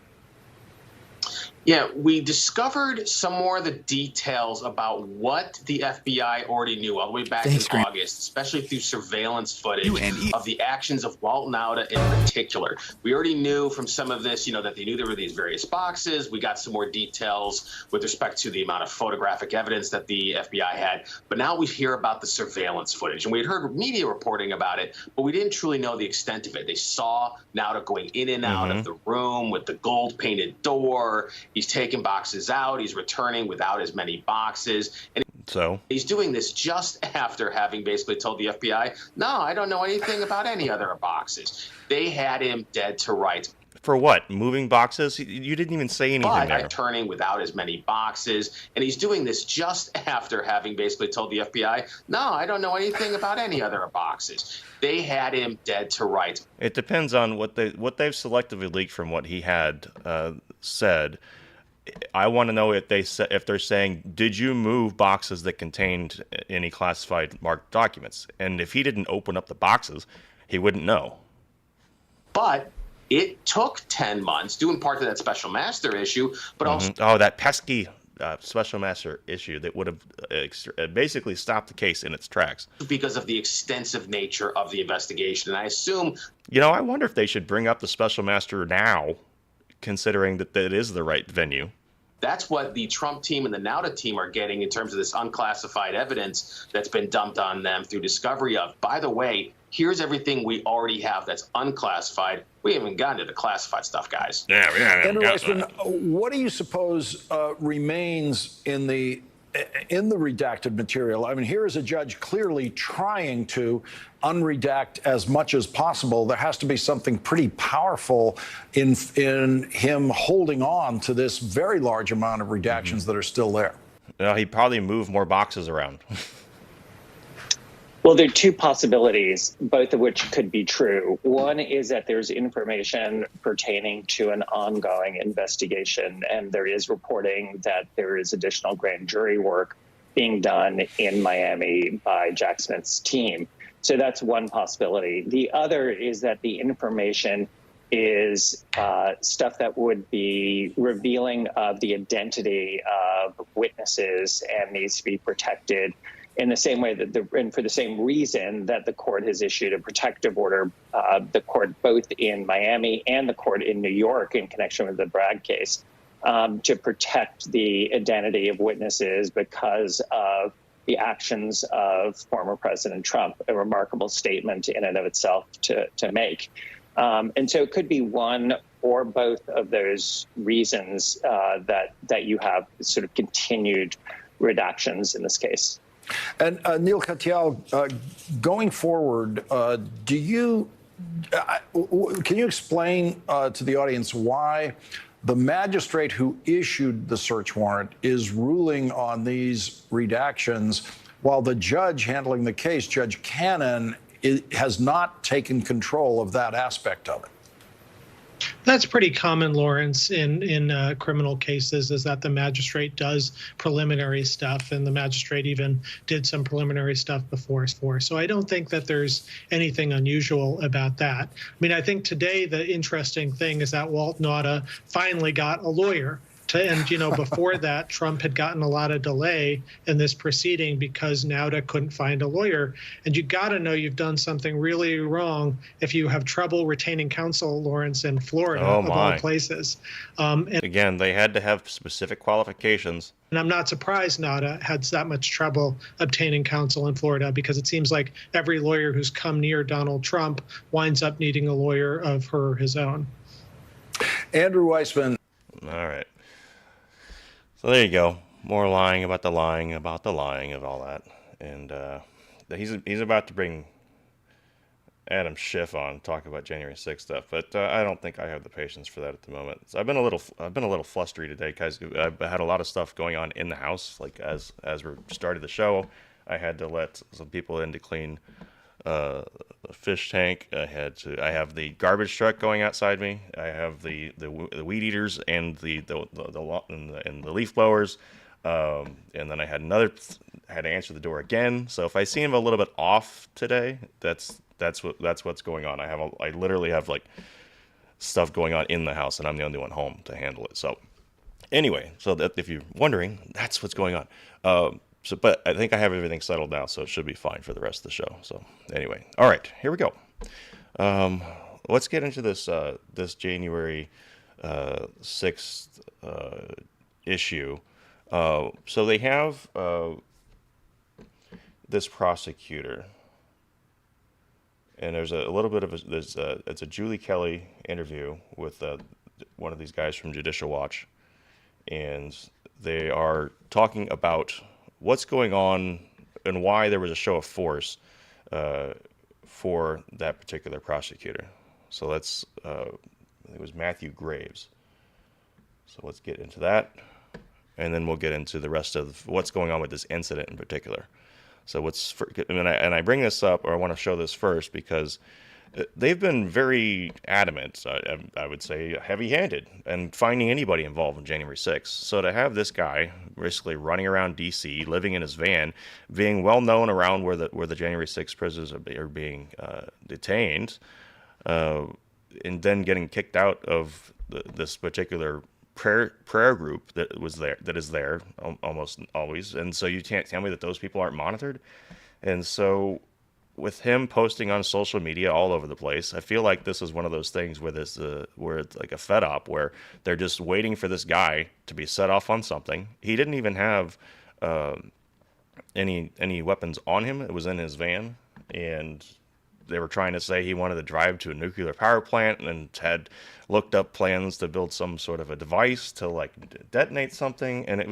Yeah, we discovered some more of the details about what the FBI already knew all the way back in August, especially through surveillance footage of the actions of Walt Nauta in particular. We already knew from some of this, that they knew there were these various boxes. We got some more details with respect to the amount of photographic evidence that the FBI had. But now we hear about the surveillance footage. And we had heard media reporting about it, but we didn't truly know the extent of it. They saw Nauta going in and out of the room with the gold-painted door. He's taking boxes out. He's returning without as many boxes. And so he's doing this just after having basically told the FBI, no, I don't know anything about any other boxes. They had him dead to rights. For what? Moving boxes? You didn't even say anything there. Returning without as many boxes. And he's doing this just after having basically told the FBI, no, I don't know anything about any other boxes. They had him dead to rights. It depends on what they've selectively leaked from what he had said. I want to know if they're saying, did you move boxes that contained any classified marked documents? And if he didn't open up the boxes, he wouldn't know. But it took 10 months, due in part to that special master issue, but also... Oh, that pesky special master issue that would have basically stopped the case in its tracks. Because of the extensive nature of the investigation. And I assume... I wonder if they should bring up the special master now, considering that it is the right venue. That's what the Trump team and the Nauta team are getting in terms of this unclassified evidence that's been dumped on them through discovery of. By the way, here's everything we already have that's unclassified. We haven't gotten to the classified stuff, guys. Yeah, we haven't. Andrew Weissman, what do you suppose remains in the redacted material? I mean, here is a judge clearly trying to unredact as much as possible. There has to be something pretty powerful in him holding on to this very large amount of redactions that are still there. He probably moved more boxes around. Well, there are two possibilities, both of which could be true. One is that there's information pertaining to an ongoing investigation, and there is reporting that there is additional grand jury work being done in Miami by Jack Smith's team. So that's one possibility. The other is that the information is stuff that would be revealing of the identity of witnesses and needs to be protected in the same way that and for the same reason that the court has issued a protective order, the court both in Miami and the court in New York in connection with the Bragg case, to protect the identity of witnesses because of the actions of former President Trump, a remarkable statement in and of itself to make. And so it could be one or both of those reasons that you have sort of continued redactions in this case. And Neil Katyal, going forward, can you explain to the audience why the magistrate who issued the search warrant is ruling on these redactions while the judge handling the case, Judge Cannon, has not taken control of that aspect of it? That's pretty common, Lawrence, in criminal cases, is that the magistrate does preliminary stuff, and the magistrate even did some preliminary stuff before. So I don't think that there's anything unusual about that. I mean, I think today the interesting thing is that Walt Nauta finally got a lawyer. And, before that, Trump had gotten a lot of delay in this proceeding because Nauta couldn't find a lawyer. And you got to know you've done something really wrong if you have trouble retaining counsel, Lawrence, in Florida, of all places. And again, they had to have specific qualifications. And I'm not surprised Nauta had that much trouble obtaining counsel in Florida, because it seems like every lawyer who's come near Donald Trump winds up needing a lawyer of her or his own. Andrew Weissman. All right. So there you go. More lying about the lying of all that. And he's about to bring Adam Schiff on, talk about January 6th stuff, but I don't think I have the patience for that at the moment. So I've been a little flustery today because I've had a lot of stuff going on in the house. Like as we started the show, I had to let some people in to clean the fish tank. I have the garbage truck going outside me. I have the weed eaters and the leaf blowers. And then I had to answer the door again. So if I seem a little bit off today, that's what's going on. I literally have like stuff going on in the house, and I'm the only one home to handle it. So anyway, so that if you're wondering, that's what's going on. But I think I have everything settled now, so it should be fine for the rest of the show. So anyway, all right, here we go. Let's get into this January 6th issue. So they have this prosecutor, and there's a little bit of it's a Julie Kelly interview with one of these guys from Judicial Watch, and they are talking about what's going on and why there was a show of force for that particular prosecutor. So let's it was Matthew Graves. So let's get into that, and then we'll get into the rest of what's going on with this incident in particular. So I bring this up, or I want to show this first, because they've been very adamant, I would say heavy-handed, in finding anybody involved in January 6th. So to have this guy basically running around D.C., living in his van, being well known around where the January 6th prisoners are being detained, and then getting kicked out of this particular prayer group that is there almost always, and so you can't tell me that those people aren't monitored. And so with him posting on social media all over the place, I feel like this is one of those things where where it's like a fed up, where they're just waiting for this guy to be set off on something. He didn't even have any weapons on him. It was in his van, and they were trying to say he wanted to drive to a nuclear power plant and had looked up plans to build some sort of a device to like detonate something. And it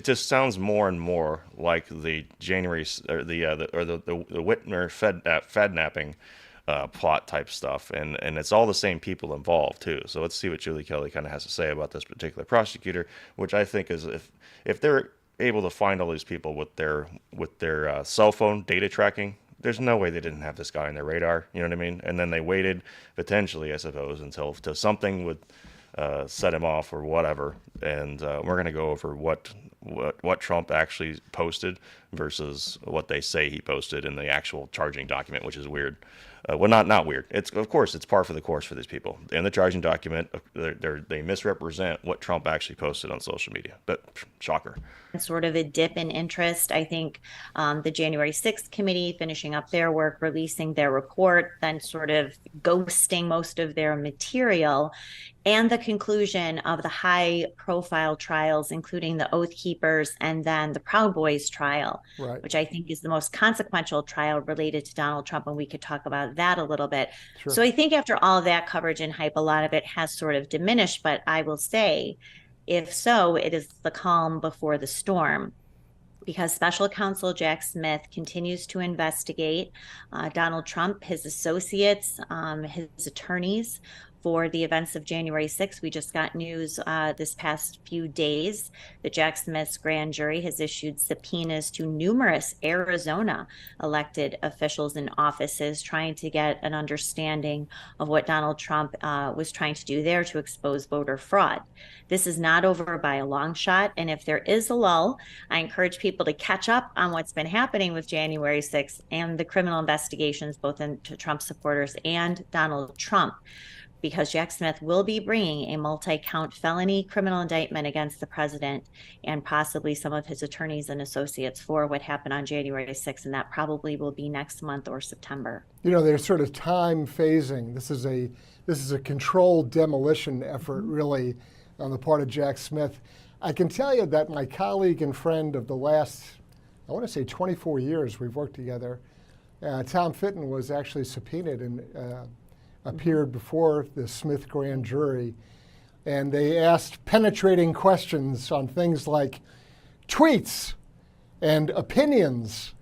just sounds more and more like the January or the Whitmer Fednapping plot type stuff. And it's all the same people involved too. So let's see what Julie Kelly kind of has to say about this particular prosecutor, which I think is if they're able to find all these people with their cell phone data tracking, there's no way they didn't have this guy on their radar, you know what I mean? And then they waited, potentially, I suppose, until something would set him off or whatever. And we're going to go over what Trump actually posted versus what they say he posted in the actual charging document, which is weird. Well, not weird. Of course, it's par for the course for these people. In the charging document, they misrepresent what Trump actually posted on social media. But shocker. Sort of a dip in interest. I think the January 6th committee finishing up their work, releasing their report, then sort of ghosting most of their material, and the conclusion of the high-profile trials, including the Oath Keepers and then the Proud Boys trial, right, which I think is the most consequential trial related to Donald Trump, and we could talk about that a little bit. Sure. So I think after all of that coverage and hype, a lot of it has sort of diminished, but I will say, if so, it is the calm before the storm, because Special Counsel Jack Smith continues to investigate Donald Trump, his associates, his attorneys for the events of January 6th. We just got news this past few days that Jack Smith's grand jury has issued subpoenas to numerous Arizona elected officials and offices, trying to get an understanding of what Donald Trump was trying to do there to expose voter fraud. This is not over by a long shot, and if there is a lull, I encourage people to catch up on what's been happening with January 6th and the criminal investigations, both into Trump supporters and Donald Trump, because Jack Smith will be bringing a multi-count felony criminal indictment against the president and possibly some of his attorneys and associates for what happened on January 6th, and that probably will be next month or September. You know, there's sort of time phasing. This is a controlled demolition effort, really, on the part of Jack Smith. I can tell you that my colleague and friend of the last, I want to say 24 years we've worked together, Tom Fitton, was actually subpoenaed and appeared before the Smith grand jury, and they asked penetrating questions on things like tweets and opinions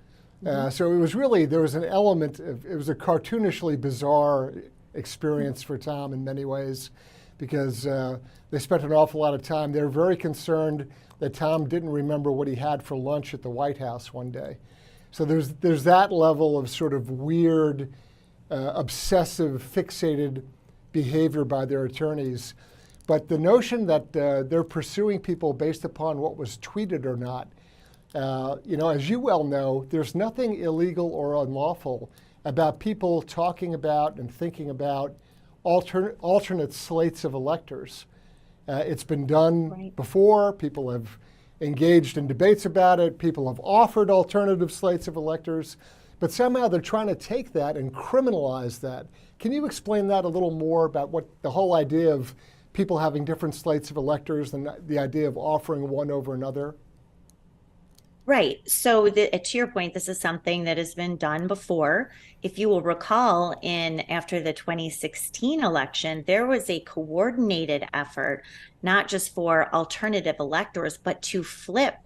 So it was really, there was an element of, it was a cartoonishly bizarre experience for Tom in many ways, because they spent an awful lot of time. They were very concerned that Tom didn't remember what he had for lunch at the White House one day. So there's that level of sort of weird, obsessive, fixated behavior by their attorneys. But the notion that they're pursuing people based upon what was tweeted or not, as you well know, there's nothing illegal or unlawful about people talking about and thinking about alternate slates of electors. It's been done before. People have engaged in debates about it. People have offered alternative slates of electors. But somehow they're trying to take that and criminalize that. Can you explain that a little more about what the whole idea of people having different slates of electors and the idea of offering one over another? Right. So to your point, this is something that has been done before. If you will recall, after the 2016 election, there was a coordinated effort, not just for alternative electors, but to flip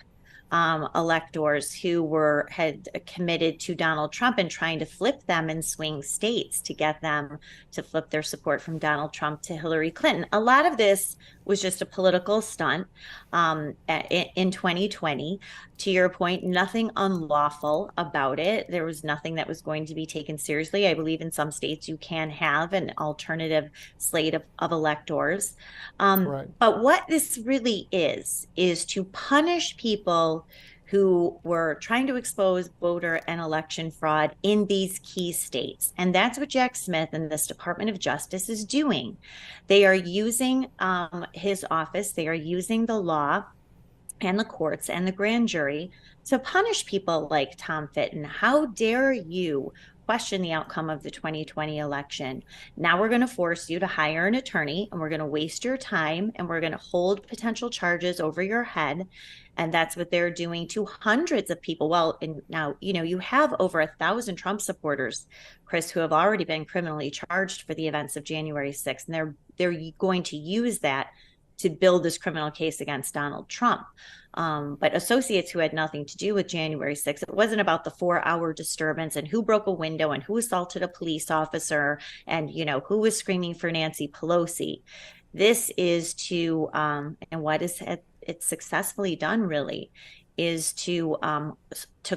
electors who had committed to Donald Trump and trying to flip them in swing states to get them to flip their support from Donald Trump to Hillary Clinton. A lot of this was just a political stunt in 2020. To your point, nothing unlawful about it. There was nothing that was going to be taken seriously. I believe in some states you can have an alternative slate of electors. Right. But what this really is to punish people who were trying to expose voter and election fraud in these key states. And that's what Jack Smith and this Department of Justice is doing. They are using his office, they are using the law and the courts and the grand jury to punish people like Tom Fitton. How dare you question the outcome of the 2020 election? Now we're going to force you to hire an attorney, and we're going to waste your time, and we're going to hold potential charges over your head. And that's what they're doing to hundreds of people. Well, and now, you have over 1,000 Trump supporters, Chris, who have already been criminally charged for the events of January 6th. And they're going to use that to build this criminal case against Donald Trump. But associates who had nothing to do with January 6th, it wasn't about the 4-hour disturbance and who broke a window and who assaulted a police officer and, who was screaming for Nancy Pelosi. This is to, and what is it's successfully done really, is to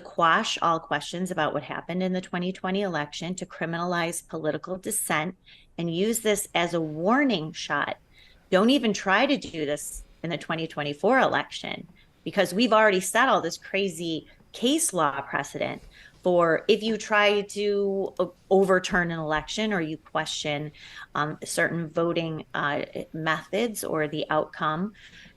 quash all questions about what happened in the 2020 election, to criminalize political dissent, and use this as a warning shot. Don't even try to do this in the 2024 election, because we've already set all this crazy case law precedent for if you try to overturn an election or you question certain voting methods or the outcome,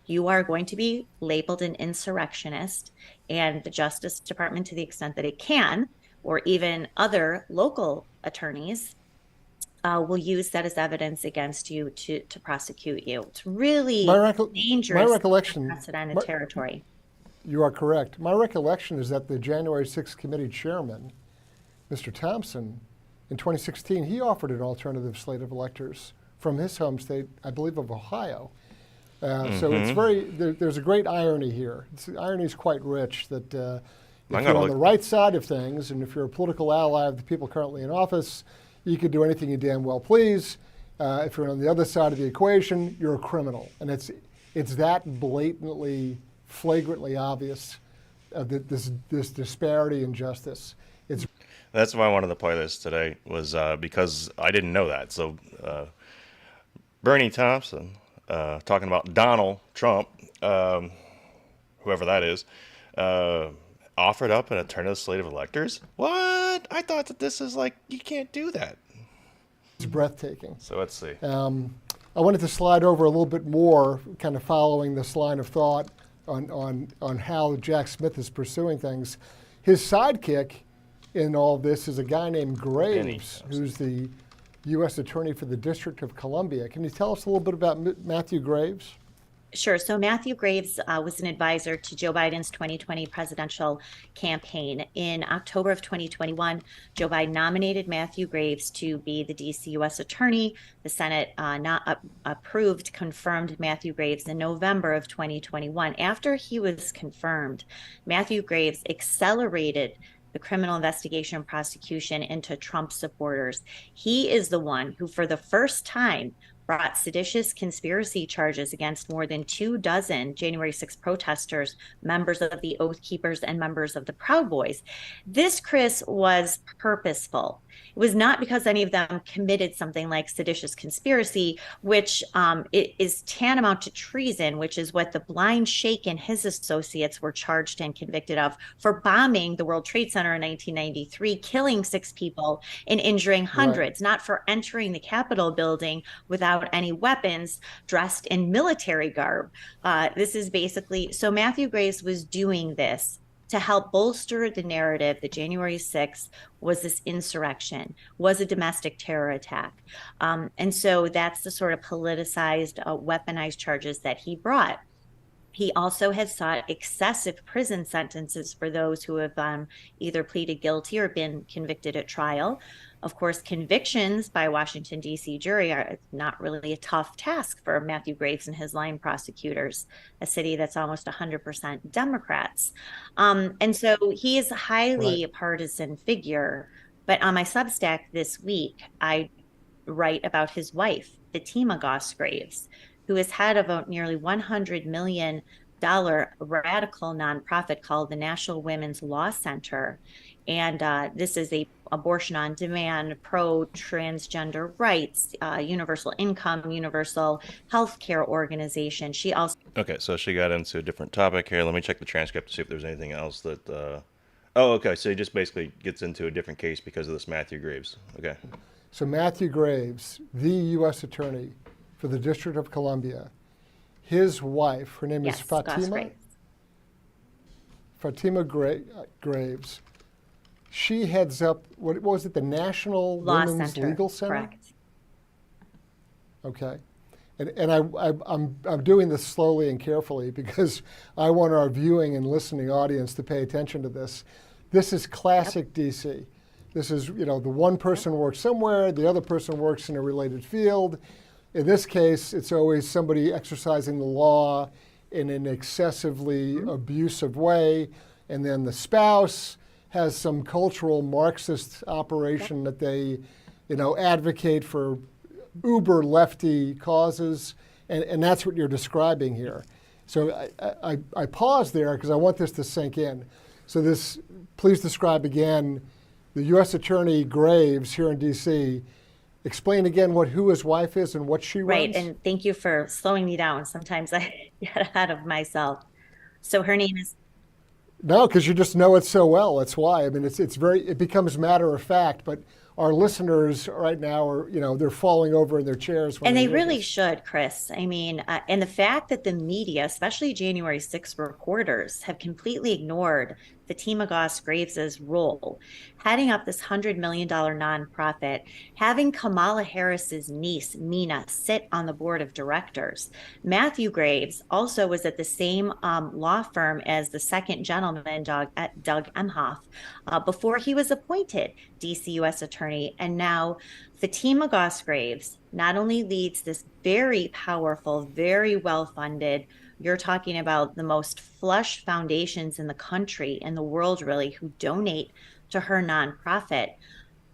you are going to be labeled an insurrectionist. And the Justice Department, to the extent that it can, or even other local attorneys, will use that as evidence against you to prosecute you. It's really dangerous, unprecedented territory. You are correct. My recollection is that the January 6th committee chairman, Mr. Thompson, in 2016, he offered an alternative slate of electors from his home state, I believe, of Ohio. So it's there's a great irony here. The irony is quite rich that if you're on the right side of things, and if you're a political ally of the people currently in office, you could do anything you damn well please. If you're on the other side of the equation, you're a criminal. And it's that blatantly, flagrantly obvious this disparity in justice. That's why I wanted to play this today, was because I didn't know that. So Bernie Thompson, talking about Donald Trump, whoever that is, offered up an alternative slate of electors? What? I thought that this is like, you can't do that. It's breathtaking. So let's see. I wanted to slide over a little bit more, kind of following this line of thought on how Jack Smith is pursuing things. His sidekick in all this is a guy named Graves, who's the U.S. Attorney for the District of Columbia. Can you tell us a little bit about Matthew Graves? Sure. So Matthew Graves was an advisor to Joe Biden's 2020 presidential campaign. In October of 2021, Joe Biden nominated Matthew Graves to be the D.C. U.S. Attorney. The Senate confirmed Matthew Graves in November of 2021. After he was confirmed, Matthew Graves accelerated the criminal investigation and prosecution into Trump supporters. He is the one who, for the first time, brought seditious conspiracy charges against more than 24 January 6 protesters, members of the Oath Keepers, and members of the Proud Boys. This, Chris, was purposeful. It was not because any of them committed something like seditious conspiracy, which it is tantamount to treason, which is what the Blind Sheikh and his associates were charged and convicted of for bombing the World Trade Center in 1993, killing 6 people and injuring hundreds, not for entering the Capitol building without any weapons, dressed in military garb. This is basically, so Matthew Graves was doing this to help bolster the narrative that January 6th was this insurrection, was a domestic terror attack. And so that's the sort of politicized, weaponized charges that he brought. He also has sought excessive prison sentences for those who have either pleaded guilty or been convicted at trial. Of course, convictions by Washington, D.C. jury are not really a tough task for Matthew Graves and his line prosecutors, a city that's almost 100% Democrats. And so he is a highly partisan figure. But on my Substack this week, I write about his wife, Fatima Goss Graves, who is head of a nearly $100 million radical nonprofit called the National Women's Law Center. And this is a abortion on demand, pro-transgender rights, universal income, universal health care organization. She also... Okay, so she got into a different topic here. Let me check the transcript to see if there's anything else that... Oh, okay, so he just basically gets into a different case because of this Matthew Graves. Okay. So Matthew Graves, the U.S. attorney for the District of Columbia, his wife, her name is Fatima. Fatima Graves. She heads up, what was it, the National Women's Legal Center? Correct. Okay. And I'm doing this slowly and carefully because I want our viewing and listening audience to pay attention to this. This is classic DC. This is, the one person works somewhere, the other person works in a related field. In this case, it's always somebody exercising the law in an excessively abusive way, and then the spouse has some cultural Marxist operation that they, advocate for uber lefty causes, and that's what you're describing here. So I pause there because I want this to sink in. So please describe again the U.S. Attorney Graves here in D.C. Explain again who his wife is and what she runs. Right, and thank you for slowing me down. Sometimes I get ahead of myself. So her name is... No, because you just know it so well. That's why. I mean, it becomes matter of fact, but our listeners right now are, they're falling over in their chairs. And they really should, Chris. I mean, and the fact that the media, especially January 6 reporters, have completely ignored Fatima Goss Graves' role, heading up this $100 million nonprofit, having Kamala Harris's niece, Nina, sit on the board of directors. Matthew Graves also was at the same law firm as the second gentleman, Doug Emhoff, before he was appointed DC U.S. Attorney. And now Fatima Goss Graves not only leads this very powerful, very well-funded, you're talking about the most flush foundations in the country, in the world really, who donate to her nonprofit.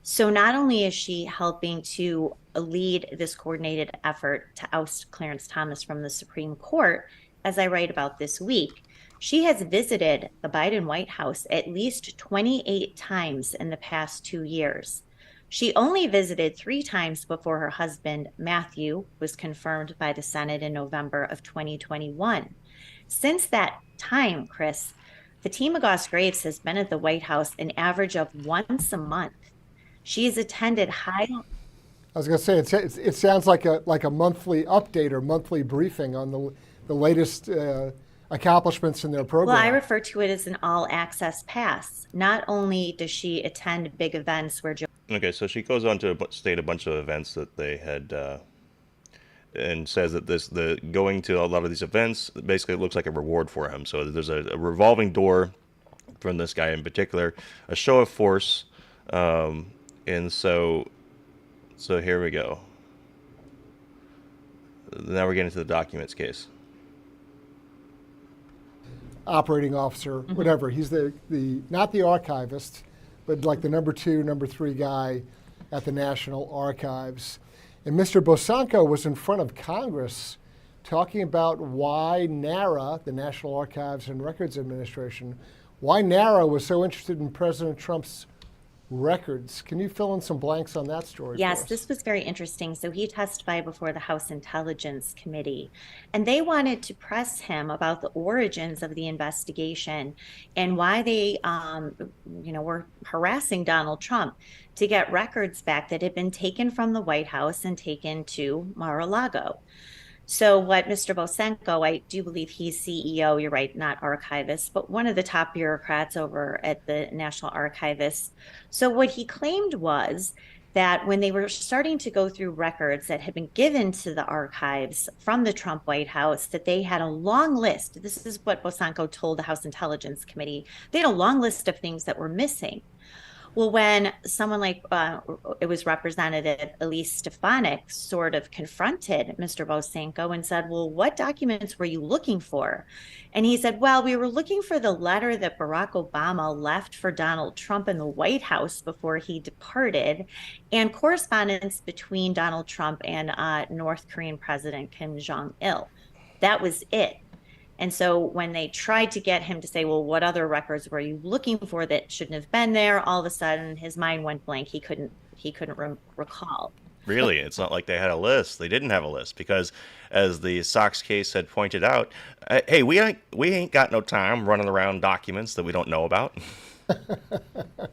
So not only is she helping to lead this coordinated effort to oust Clarence Thomas from the Supreme Court, as I write about this week, she has visited the Biden White House at least 28 times in the past 2 years. She only visited 3 times before her husband, Matthew, was confirmed by the Senate in November of 2021. Since that time, Chris, Fatima Goss Graves has been at the White House an average of once a month. She has attended I was going to say, it sounds like a monthly update or monthly briefing on the latest accomplishments in their program. Well, I refer to it as an all-access pass. Not only does she attend big events where Okay, so she goes on to state a bunch of events that they had, and says that going to a lot of these events basically looks like a reward for him. So there's a revolving door from this guy in particular, a show of force, and so here we go. Now we're getting to the documents case. Operating officer, whatever. He's the not the archivist. but like the number 2, number 3 guy at the National Archives. And Mr. Bosanko was in front of Congress talking about why NARA, the National Archives and Records Administration, why NARA was so interested in President Trump's records. Can you fill in some blanks on that story? Yes, this was very interesting. So he testified before the House Intelligence Committee, and they wanted to press him about the origins of the investigation and why they, were harassing Donald Trump to get records back that had been taken from the White House and taken to Mar-a-Lago. So what Mr. Bosanko, I do believe he's CEO, you're right, not archivist, but one of the top bureaucrats over at the National Archivists. So what he claimed was that when they were starting to go through records that had been given to the archives from the Trump White House, that they had a long list. This is what Bosanko told the House Intelligence Committee. They had a long list of things that were missing. Well, when someone like it was Representative Elise Stefanik sort of confronted Mr. Bosanko and said, well, what documents were you looking for? And he said, well, we were looking for the letter that Barack Obama left for Donald Trump in the White House before he departed, and correspondence between Donald Trump and North Korean President Kim Jong-il. That was it. And so when they tried to get him to say, well, what other records were you looking for that shouldn't have been there? All of a sudden, his mind went blank. He couldn't recall. Really, it's not like they had a list. They didn't have a list because, as the Sox case had pointed out, hey, we ain't got no time running around documents that we don't know about.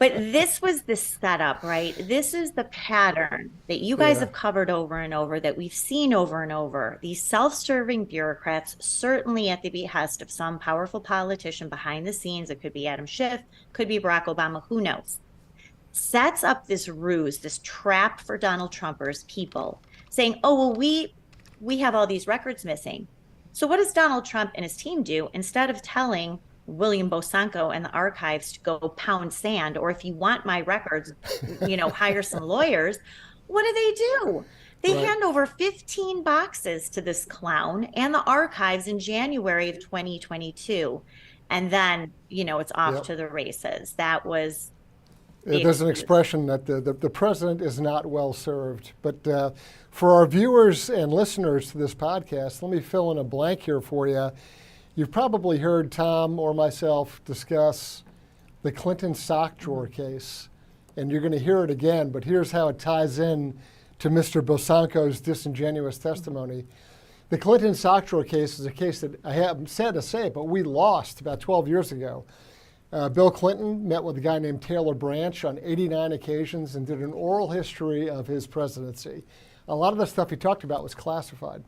But this was the setup, right? This is the pattern that you guys have covered over and over, that we've seen over and over. These self-serving bureaucrats, certainly at the behest of some powerful politician behind the scenes, it could be Adam Schiff, could be Barack Obama, who knows, sets up this ruse, this trap for Donald Trumpers, people saying, oh, well, we have all these records missing. So what does Donald Trump and his team do? Instead of telling William Bosanko and the archives to go pound sand, or if you want my records, hire some lawyers, what do? They hand over 15 boxes to this clown and the archives in January of 2022. And then, it's off to the races. That was... There's an expression that the president is not well served. But for our viewers and listeners to this podcast, let me fill in a blank here for you. You've probably heard Tom or myself discuss the Clinton sock drawer case, and you're going to hear it again, but here's how it ties in to Mr. Bosanko's disingenuous testimony. The Clinton sock drawer case is a case that I am sad to say, but we lost about 12 years ago. Bill Clinton met with a guy named Taylor Branch on 89 occasions and did an oral history of his presidency. A lot of the stuff he talked about was classified.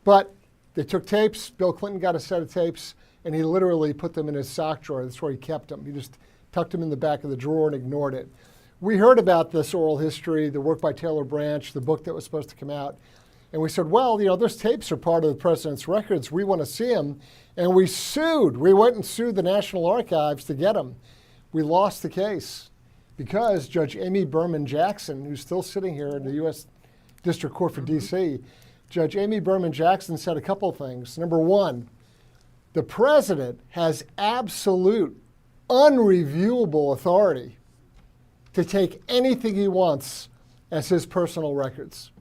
But they took tapes. Bill Clinton got a set of tapes, and he literally put them in his sock drawer. That's where he kept them. He just tucked them in the back of the drawer and ignored it. We heard about this oral history, the work by Taylor Branch, the book that was supposed to come out. And we said, well, those tapes are part of the president's records. We want to see them. And we sued. We went and sued the National Archives to get them. We lost the case because Judge Amy Berman Jackson, who's still sitting here in the U.S. District Court for D.C., Judge Amy Berman Jackson said a couple of things. Number one, the president has absolute, unreviewable authority to take anything he wants as his personal records.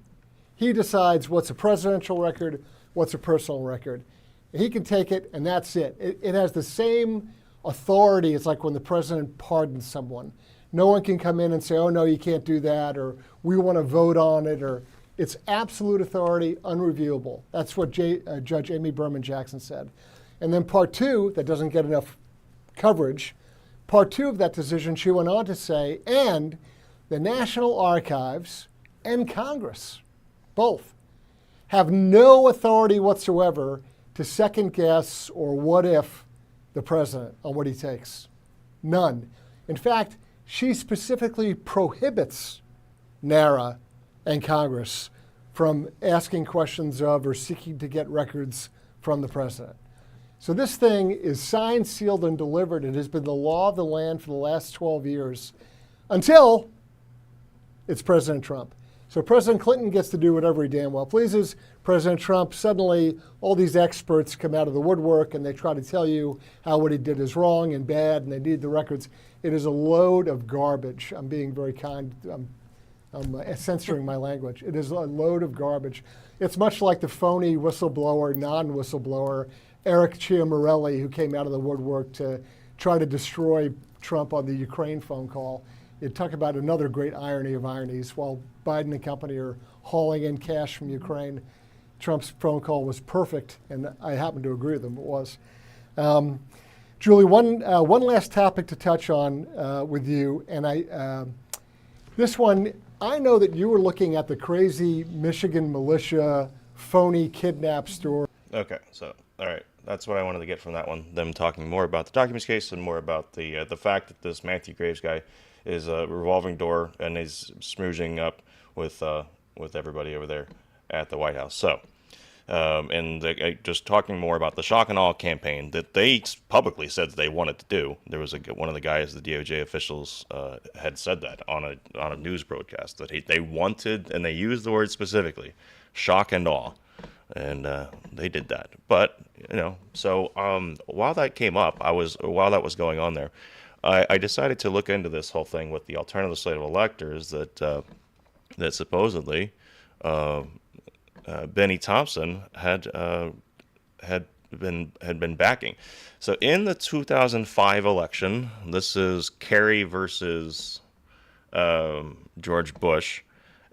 He decides what's a presidential record, what's a personal record. He can take it, and that's it. It has the same authority. It's like when the president pardons someone. No one can come in and say, oh, no, you can't do that, or we want to vote on it, or it's absolute authority, unreviewable. That's what Judge Amy Berman Jackson said. And then part two, that doesn't get enough coverage, part two of that decision, she went on to say, and the National Archives and Congress, both, have no authority whatsoever to second guess or what if the president on what he takes. None. In fact, she specifically prohibits NARA and Congress from asking questions of or seeking to get records from the president. So this thing is signed, sealed, and delivered. It has been the law of the land for the last 12 years until it's President Trump. So President Clinton gets to do whatever he damn well pleases. President Trump, suddenly all these experts come out of the woodwork and they try to tell you how what he did is wrong and bad and they need the records. It is a load of garbage. I'm being very kind. I'm censoring my language. It is a load of garbage. It's much like the phony whistleblower, non-whistleblower, Eric Chiamorelli, who came out of the woodwork to try to destroy Trump on the Ukraine phone call. You talk about another great irony of ironies. While Biden and company are hauling in cash from Ukraine, Trump's phone call was perfect, and I happen to agree with him. It was. Julie, one last topic to touch on with you, and this one, I know that you were looking at the crazy Michigan militia phony kidnap story. Okay, so all right, that's what I wanted to get from that one. Them talking more about the documents case and more about the fact that this Matthew Graves guy is a revolving door and is smoozing up with everybody over there at the White House. So, just talking more about the shock and awe campaign that they publicly said that they wanted to do. There was one of the guys, the DOJ officials, had said that on a news broadcast that they wanted, and they used the word specifically, shock and awe, and they did that. But so while that came up, while that was going on there, I decided to look into this whole thing with the alternative slate of electors that supposedly Benny Thompson had been backing. So in the 2005 election, this is Kerry versus George Bush.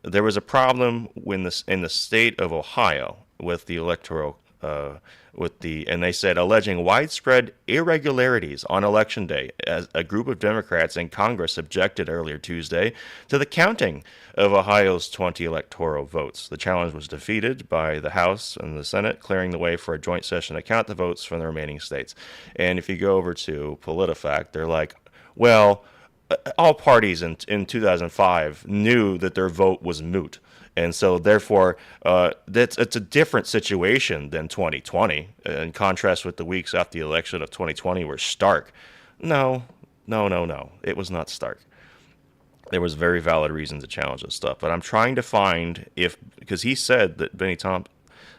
There was a problem in the state of Ohio with the electoral. And they said alleging widespread irregularities on election day as a group of Democrats in Congress objected earlier Tuesday to the counting of Ohio's 20 electoral votes. The challenge was defeated by the House and the Senate, clearing the way for a joint session to count the votes from the remaining states. And if you go over to PolitiFact, they're like, well, all parties in 2005 knew that their vote was moot. And so, therefore, it's a different situation than 2020. In contrast with the weeks after the election of 2020 were stark. No. It was not stark. There was very valid reason to challenge this stuff. But I'm trying to find because he said that Benny Thompson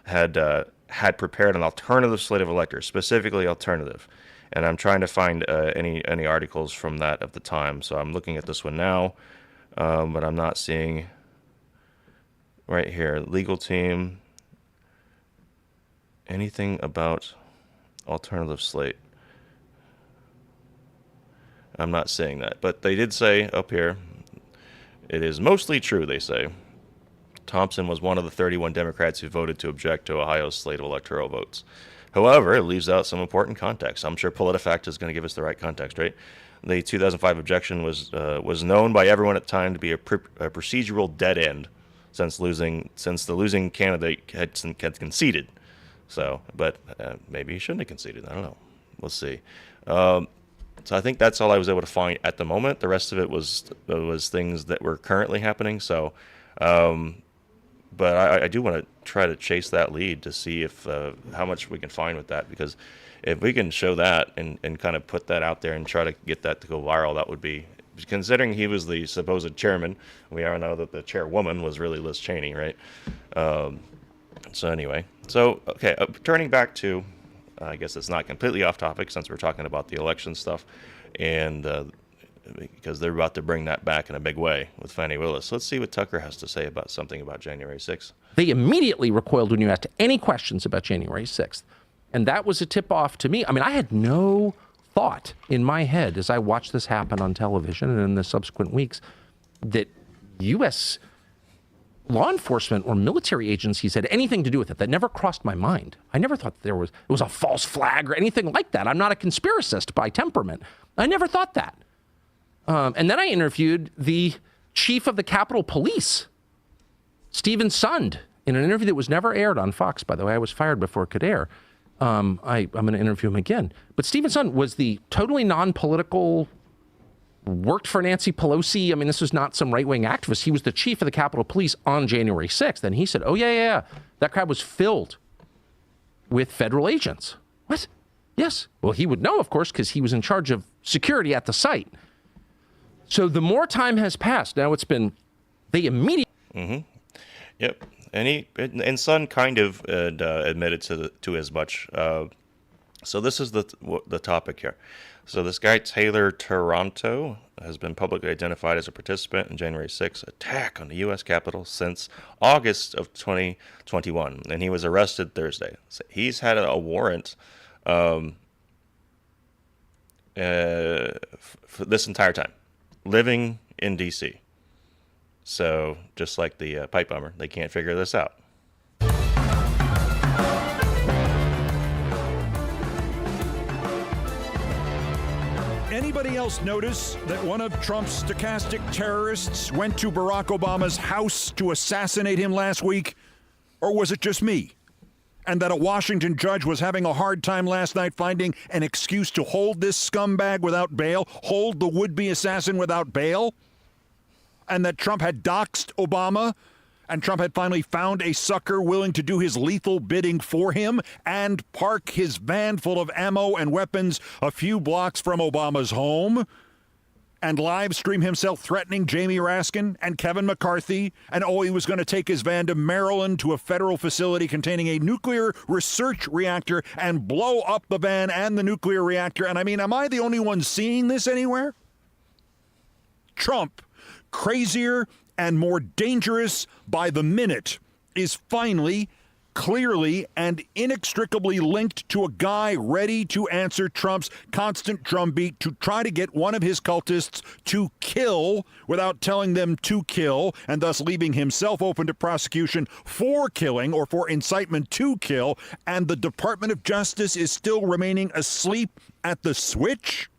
had prepared an alternative slate of electors, specifically alternative. And I'm trying to find any articles from that at the time. So I'm looking at this one now, but I'm not seeing. Right here, legal team, anything about alternative slate. I'm not seeing that, but they did say up here, it is mostly true, they say. Thompson was one of the 31 Democrats who voted to object to Ohio's slate of electoral votes. However, it leaves out some important context. I'm sure PolitiFact is going to give us the right context, right? The 2005 objection was known by everyone at the time to be a procedural dead end. Since the losing candidate had conceded. So, but maybe he shouldn't have conceded. I don't know. We'll see. So I think that's all I was able to find at the moment. The rest of it was things that were currently happening. So, but I do want to try to chase that lead to see if how much we can find with that, because if we can show that and kind of put that out there and try to get that to go viral, that would be. Considering he was the supposed chairman, we all know that the chairwoman was really Liz Cheney, right? So anyway, okay, turning back to, I guess it's not completely off topic since we're talking about the election stuff, and because they're about to bring that back in a big way with Fani Willis. Let's see what Tucker has to say about something about January 6th. They immediately recoiled when you asked any questions about January 6th, and that was a tip-off to me. I mean, I had no thought in my head as I watched this happen on television and in the subsequent weeks that U.S. law enforcement or military agencies had anything to do with it. That never crossed my mind. I never thought it was a false flag or anything like that. I'm not a conspiracist by temperament. I never thought that. And then I interviewed the chief of the Capitol Police, Stephen Sund, in an interview that was never aired on Fox, by the way. I was fired before it could air. I'm going to interview him again. But Stephen Sund was the totally non-political, worked for Nancy Pelosi. I mean, this was not some right-wing activist. He was the chief of the Capitol Police on January 6th. And he said, oh, yeah. That crowd was filled with federal agents. What? Yes. Well, he would know, of course, because he was in charge of security at the site. So the more time has passed, now it's been, they immediately... Yep, and Sun kind of admitted to as much. So this is the topic here. So this guy Taylor Taranto has been publicly identified as a participant in January 6th attack on the U.S. Capitol since August of 2021, and he was arrested Thursday. So he's had a warrant for this entire time, living in D.C. So just like the pipe bomber, they can't figure this out. Anybody else notice that one of Trump's stochastic terrorists went to Barack Obama's house to assassinate him last week? Or was it just me? And that a Washington judge was having a hard time last night finding an excuse to hold this scumbag without bail, hold the would-be assassin without bail? And that Trump had doxed Obama, and Trump had finally found a sucker willing to do his lethal bidding for him and park his van full of ammo and weapons a few blocks from Obama's home, and live stream himself threatening Jamie Raskin and Kevin McCarthy, and he was going to take his van to Maryland to a federal facility containing a nuclear research reactor and blow up the van and the nuclear reactor. And I mean, am I the only one seeing this anywhere? Trump, crazier and more dangerous by the minute, is finally, clearly, and inextricably linked to a guy ready to answer Trump's constant drumbeat to try to get one of his cultists to kill without telling them to kill, and thus leaving himself open to prosecution for killing or for incitement to kill, and the Department of Justice is still remaining asleep at the switch?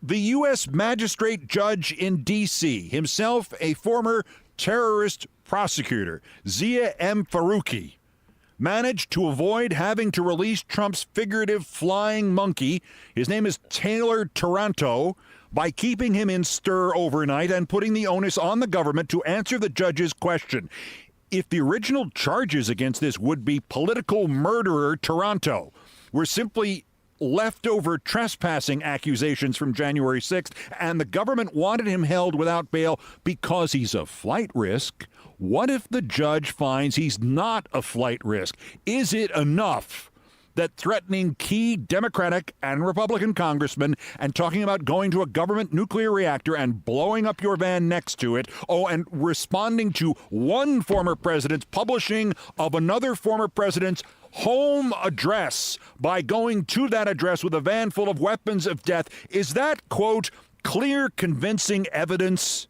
The U.S. magistrate judge in D.C., himself a former terrorist prosecutor, Zia M. Faruqi, managed to avoid having to release Trump's figurative flying monkey, his name is Taylor Taranto, by keeping him in stir overnight and putting the onus on the government to answer the judge's question. If the original charges against this would-be political murderer Taranto were simply leftover trespassing accusations from January 6th, and the government wanted him held without bail because he's a flight risk, what if the judge finds he's not a flight risk? Is it enough that threatening key Democratic and Republican congressmen and talking about going to a government nuclear reactor and blowing up your van next to it, and responding to one former president's publishing of another former president's home address by going to that address with a van full of weapons of death, is that, quote, clear, convincing evidence?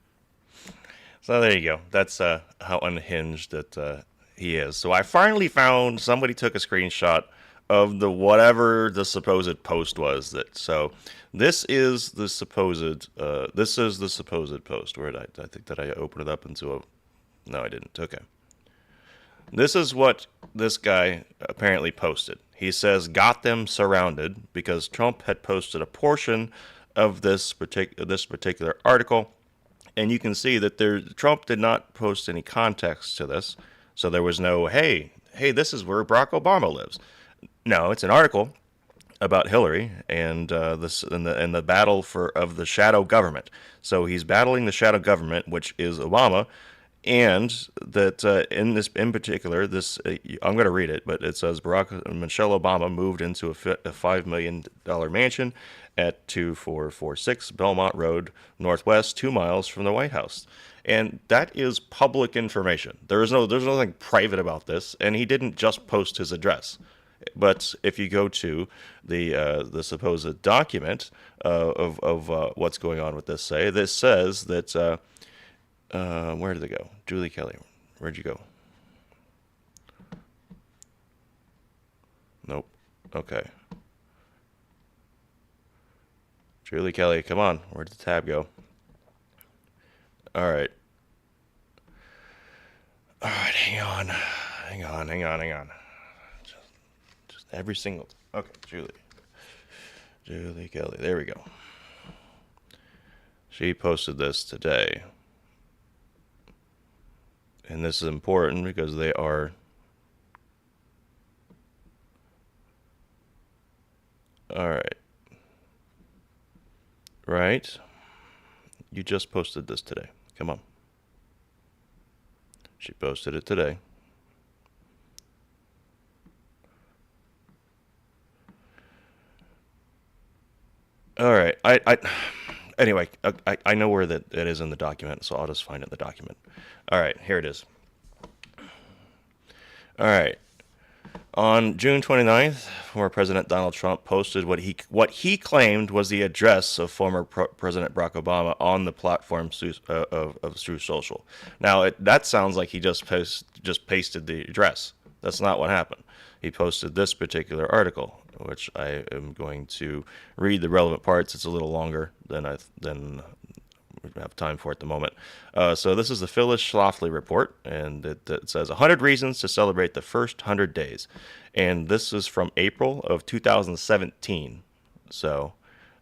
So there you go. That's how unhinged that he is. So I finally found somebody took a screenshot of whatever the supposed post was. This is the supposed post. Where did I think that I opened it up into a? No, I didn't. Okay. This is what this guy apparently posted. He says, got them surrounded, because Trump had posted a portion of this particular article. And you can see that Trump did not post any context to this. So there was no, hey, this is where Barack Obama lives. No, it's an article about Hillary and the battle of the shadow government. So he's battling the shadow government, which is Obama. And that in particular, I'm going to read it, but it says Michelle Obama moved into a $5 million mansion at 2446 Belmont Road Northwest, 2 miles from the White House. And that is public information. There's nothing private about this, and he didn't just post his address. But if you go to the supposed document of what's going on with this, this says that. Where did it go? Julie Kelly, where'd you go? Nope. Okay. Julie Kelly, come on. Where'd the tab go? All right. Hang on. Just every single. Okay, Julie Kelly. There we go. She posted this today. And this is important because they are all right. Right? You just posted this today. Come on. She posted it today. All right. Anyway, I know where that it is in the document, so I'll just find it in the document. All right, here it is. All right. On June 29th, former President Donald Trump posted what he claimed was the address of former President Barack Obama on the platform of Truth Social. Now, that sounds like he just pasted the address. That's not what happened. He posted this particular article, which I am going to read the relevant parts. It's a little longer than we have time for at the moment. So this is the Phyllis Schlafly report, and it says 100 reasons to celebrate the first 100 days. And this is from April of 2017. So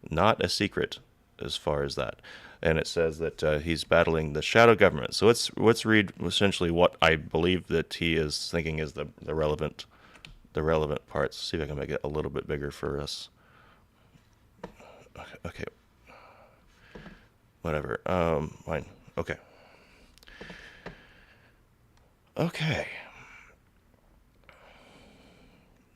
not a secret as far as that. And it says that he's battling the shadow government. So let's read essentially what I believe that he is thinking is the relevant parts. See if I can make it a little bit bigger for us. Okay. Whatever. Fine. Okay. Okay.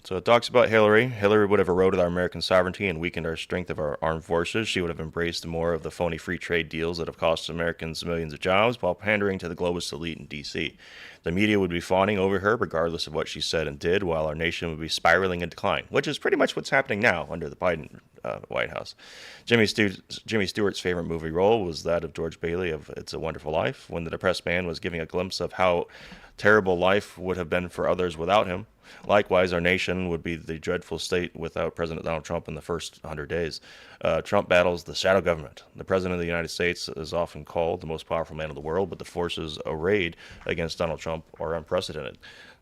So it talks about Hillary. Hillary would have eroded our American sovereignty and weakened our strength of our armed forces. She would have embraced more of the phony free trade deals that have cost Americans millions of jobs while pandering to the globalist elite in D.C. The media would be fawning over her regardless of what she said and did, while our nation would be spiraling in decline, which is pretty much what's happening now under the Biden White House. Jimmy Stewart's favorite movie role was that of George Bailey of It's a Wonderful Life, when the depressed man was giving a glimpse of how terrible life would have been for others without him. Likewise, our nation would be the dreadful state without President Donald Trump in the first 100 days. Trump battles the shadow government. The President of the United States is often called the most powerful man in the world, but the forces arrayed against Donald Trump are unprecedented.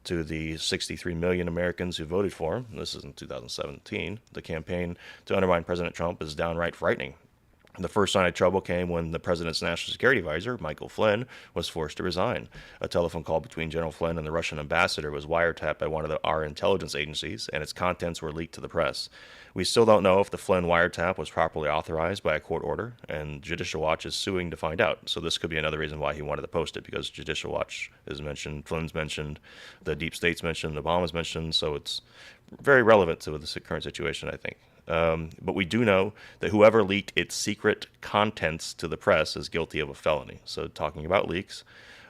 To the 63 million Americans who voted for him, this is in 2017, the campaign to undermine President Trump is downright frightening. The first sign of trouble came when the president's national security advisor, Michael Flynn, was forced to resign. A telephone call between General Flynn and the Russian ambassador was wiretapped by one of our intelligence agencies, and its contents were leaked to the press. We still don't know if the Flynn wiretap was properly authorized by a court order, and Judicial Watch is suing to find out. So this could be another reason why he wanted to post it, because Judicial Watch is mentioned, Flynn's mentioned, the deep state's mentioned, Obama's mentioned, so it's very relevant to the current situation, I think. But we do know that whoever leaked its secret contents to the press is guilty of a felony. So talking about leaks,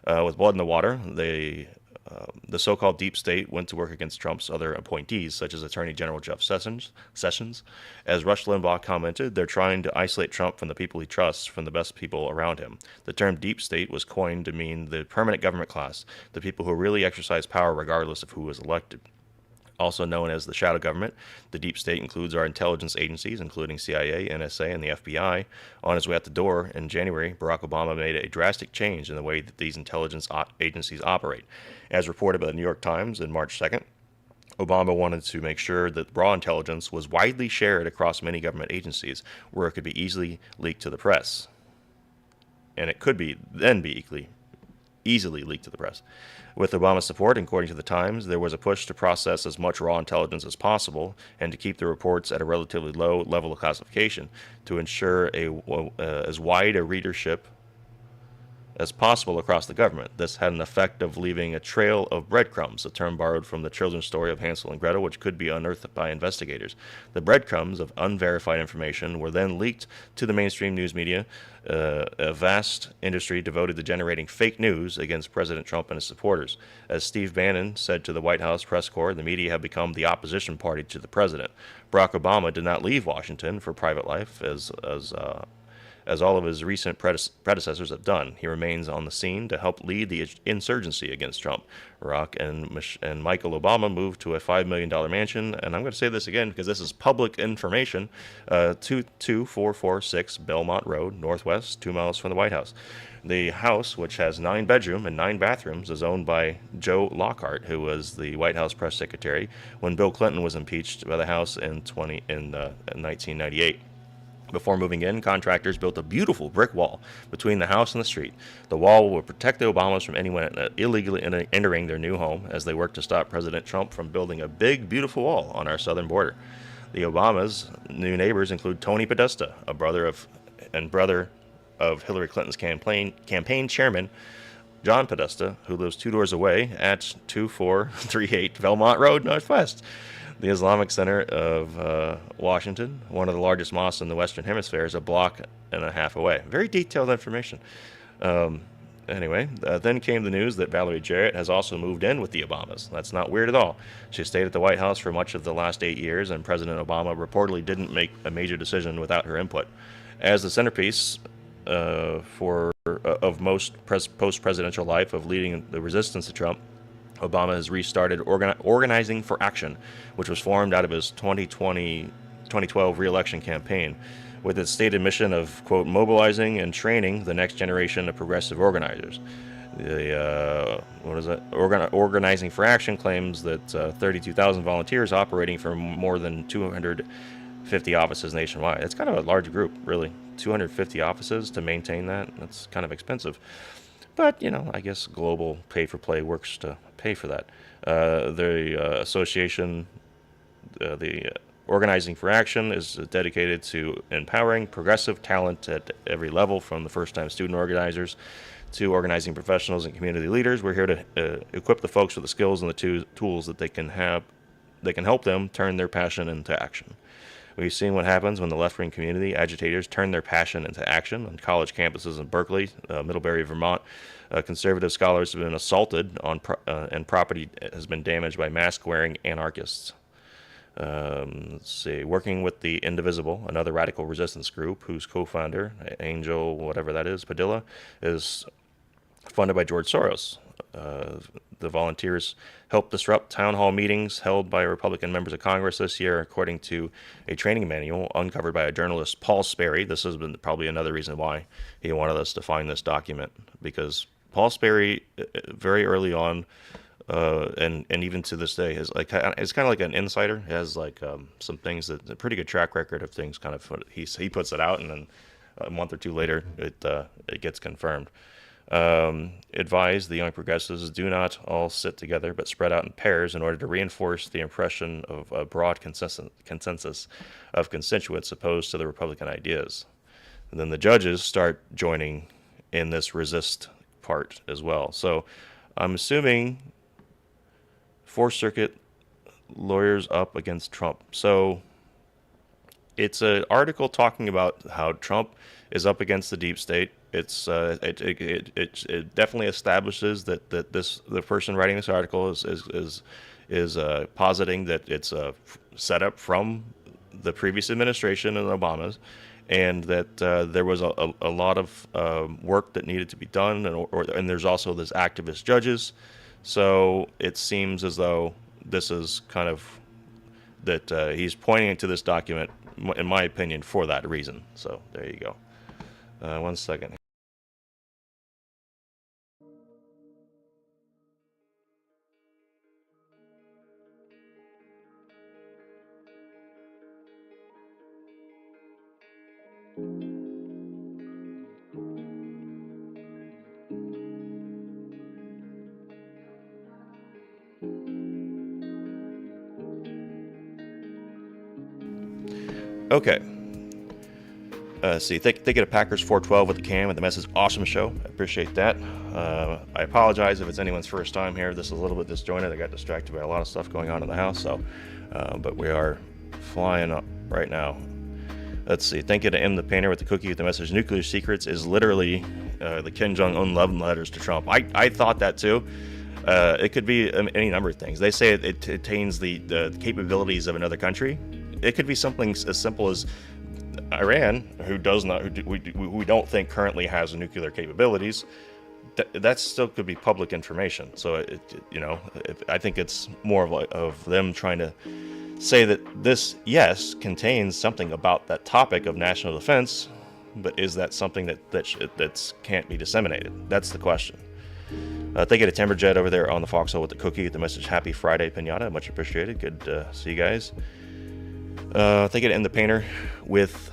with blood in the water, the so-called deep state went to work against Trump's other appointees, such as Attorney General Jeff Sessions. As Rush Limbaugh commented, they're trying to isolate Trump from the people he trusts, from the best people around him. The term deep state was coined to mean the permanent government class, the people who really exercise power regardless of who was elected. Also known as the shadow government, the deep state includes our intelligence agencies, including CIA, NSA, and the FBI. On his way out the door in January, Barack Obama made a drastic change in the way that these intelligence agencies operate. As reported by the New York Times on March 2nd, Obama wanted to make sure that raw intelligence was widely shared across many government agencies where it could be easily leaked to the press. And it could be easily leaked to the press. With Obama's support, according to the Times, there was a push to process as much raw intelligence as possible and to keep the reports at a relatively low level of classification to ensure as wide a readership as possible across the government. This had an effect of leaving a trail of breadcrumbs, a term borrowed from the children's story of Hansel and Gretel, which could be unearthed by investigators. The breadcrumbs of unverified information were then leaked to the mainstream news media, a vast industry devoted to generating fake news against President Trump and his supporters. As Steve Bannon said to the White House press corps, the media have become the opposition party to the president. Barack Obama did not leave Washington for private life, as all of his recent predecessors have done. He remains on the scene to help lead the insurgency against Trump. Barack and Michael Obama moved to a $5 million mansion, and I'm going to say this again because this is public information, 22446 Belmont Road, Northwest, 2 miles from the White House. The house, which has 9 bedrooms and 9 bathrooms, is owned by Joe Lockhart, who was the White House press secretary when Bill Clinton was impeached by the House in 1998. Before moving in, contractors built a beautiful brick wall between the house and the street. The wall would protect the Obamas from anyone illegally entering their new home as they worked to stop President Trump from building a big, beautiful wall on our southern border. The Obamas' new neighbors include Tony Podesta, a brother of Hillary Clinton's campaign chairman, John Podesta, who lives 2 doors away at 2438 Belmont Road, Northwest, the Islamic Center of Washington, one of the largest mosques in the Western Hemisphere, is a block and a half away. Very detailed information. Anyway, then came the news that Valerie Jarrett has also moved in with the Obamas. That's not weird at all. She stayed at the White House for much of the last 8 years, and President Obama reportedly didn't make a major decision without her input. As the centerpiece of most post-presidential life of leading the resistance to Trump, Obama has restarted Organizing for Action, which was formed out of his 2012 re-election campaign, with its stated mission of, quote, mobilizing and training the next generation of progressive organizers. Organizing for Action claims that 32,000 volunteers operating from more than 250 offices nationwide. It's kind of a large group, really. 250 offices to maintain that. That's kind of expensive. But, I guess global pay-for-play works to pay for that. The association, the Organizing for Action, is dedicated to empowering progressive talent at every level, from the first-time student organizers to organizing professionals and community leaders. We're here to equip the folks with the skills and the tools that they can help them turn their passion into action. We've seen what happens when the left-wing community agitators turn their passion into action. On college campuses in Berkeley, Middlebury, Vermont, conservative scholars have been assaulted and property has been damaged by mask-wearing anarchists. Let's see, working with the Indivisible, another radical resistance group whose co-founder, Angel, whatever that is, Padilla, is funded by George Soros. The volunteers helped disrupt town hall meetings held by Republican members of Congress this year, according to a training manual uncovered by a journalist, Paul Sperry. This has been probably another reason why he wanted us to find this document, because Paul Sperry, very early on, and even to this day, is like, it's kind of like an insider. He has like some things that a pretty good track record of things. Kind of he puts it out, and then a month or two later, it gets confirmed. Advise the young progressives do not all sit together, but spread out in pairs in order to reinforce the impression of a broad consensus of constituents opposed to the Republican ideas. And then the judges start joining in this resist part as well. So I'm assuming Fourth Circuit lawyers up against Trump. So it's an article talking about how Trump is up against the deep state. It definitely establishes that the person writing this article is positing that it's a setup from the previous administration and Obama's, and that there was a lot of work that needed to be done, and there's also this activist judges. So it seems as though this is kind of that he's pointing to this document, in my opinion, for that reason. So there you go. 1 second. Okay. See, thank you to Packers 412 with the cam and the message. Awesome show. I appreciate that. I apologize if it's anyone's first time here. This is a little bit disjointed. I got distracted by a lot of stuff going on in the house. So, but we are flying up right now. Let's see. Thank you to M the Painter with the cookie with the message. Nuclear secrets is literally the Kim Jong-un love letters to Trump. I thought that too. It could be any number of things. They say it contains the capabilities of another country. It could be something as simple as Iran, who we don't think currently has nuclear capabilities. That still could be public information. So I think it's more of them trying to say that this, yes, contains something about that topic of national defense, but is that something that can't be disseminated? That's the question. Thank you to Timberjet over there on the Foxhole with the cookie, the message. Happy Friday, Pinata. Much appreciated. Good to see you guys. Thank you to End the Painter with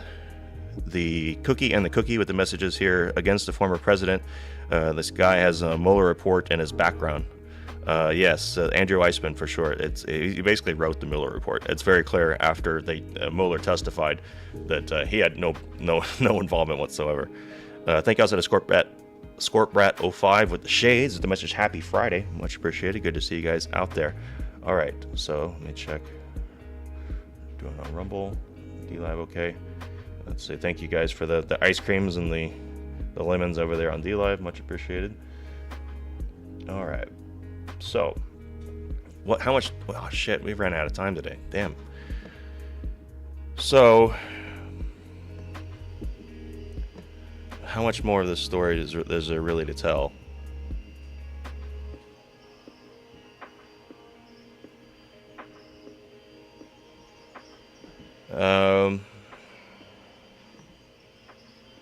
the cookie and the cookie with the messages here against the former president. This guy has a Mueller report in his background. Yes, Andrew Weissman for sure. He basically wrote the Mueller report. It's very clear after Mueller testified that he had no involvement whatsoever. Thank you also to Scorpbrat05 with the shades with the message Happy Friday. Much appreciated. Good to see you guys out there. All right, so let me check. Doing on Rumble. D-Live okay. Let's say thank you guys for the ice creams and the lemons over there on D-Live. Much appreciated. All right. So, how much? Oh, shit. We've ran out of time today. Damn. So, how much more of this story is there really to tell?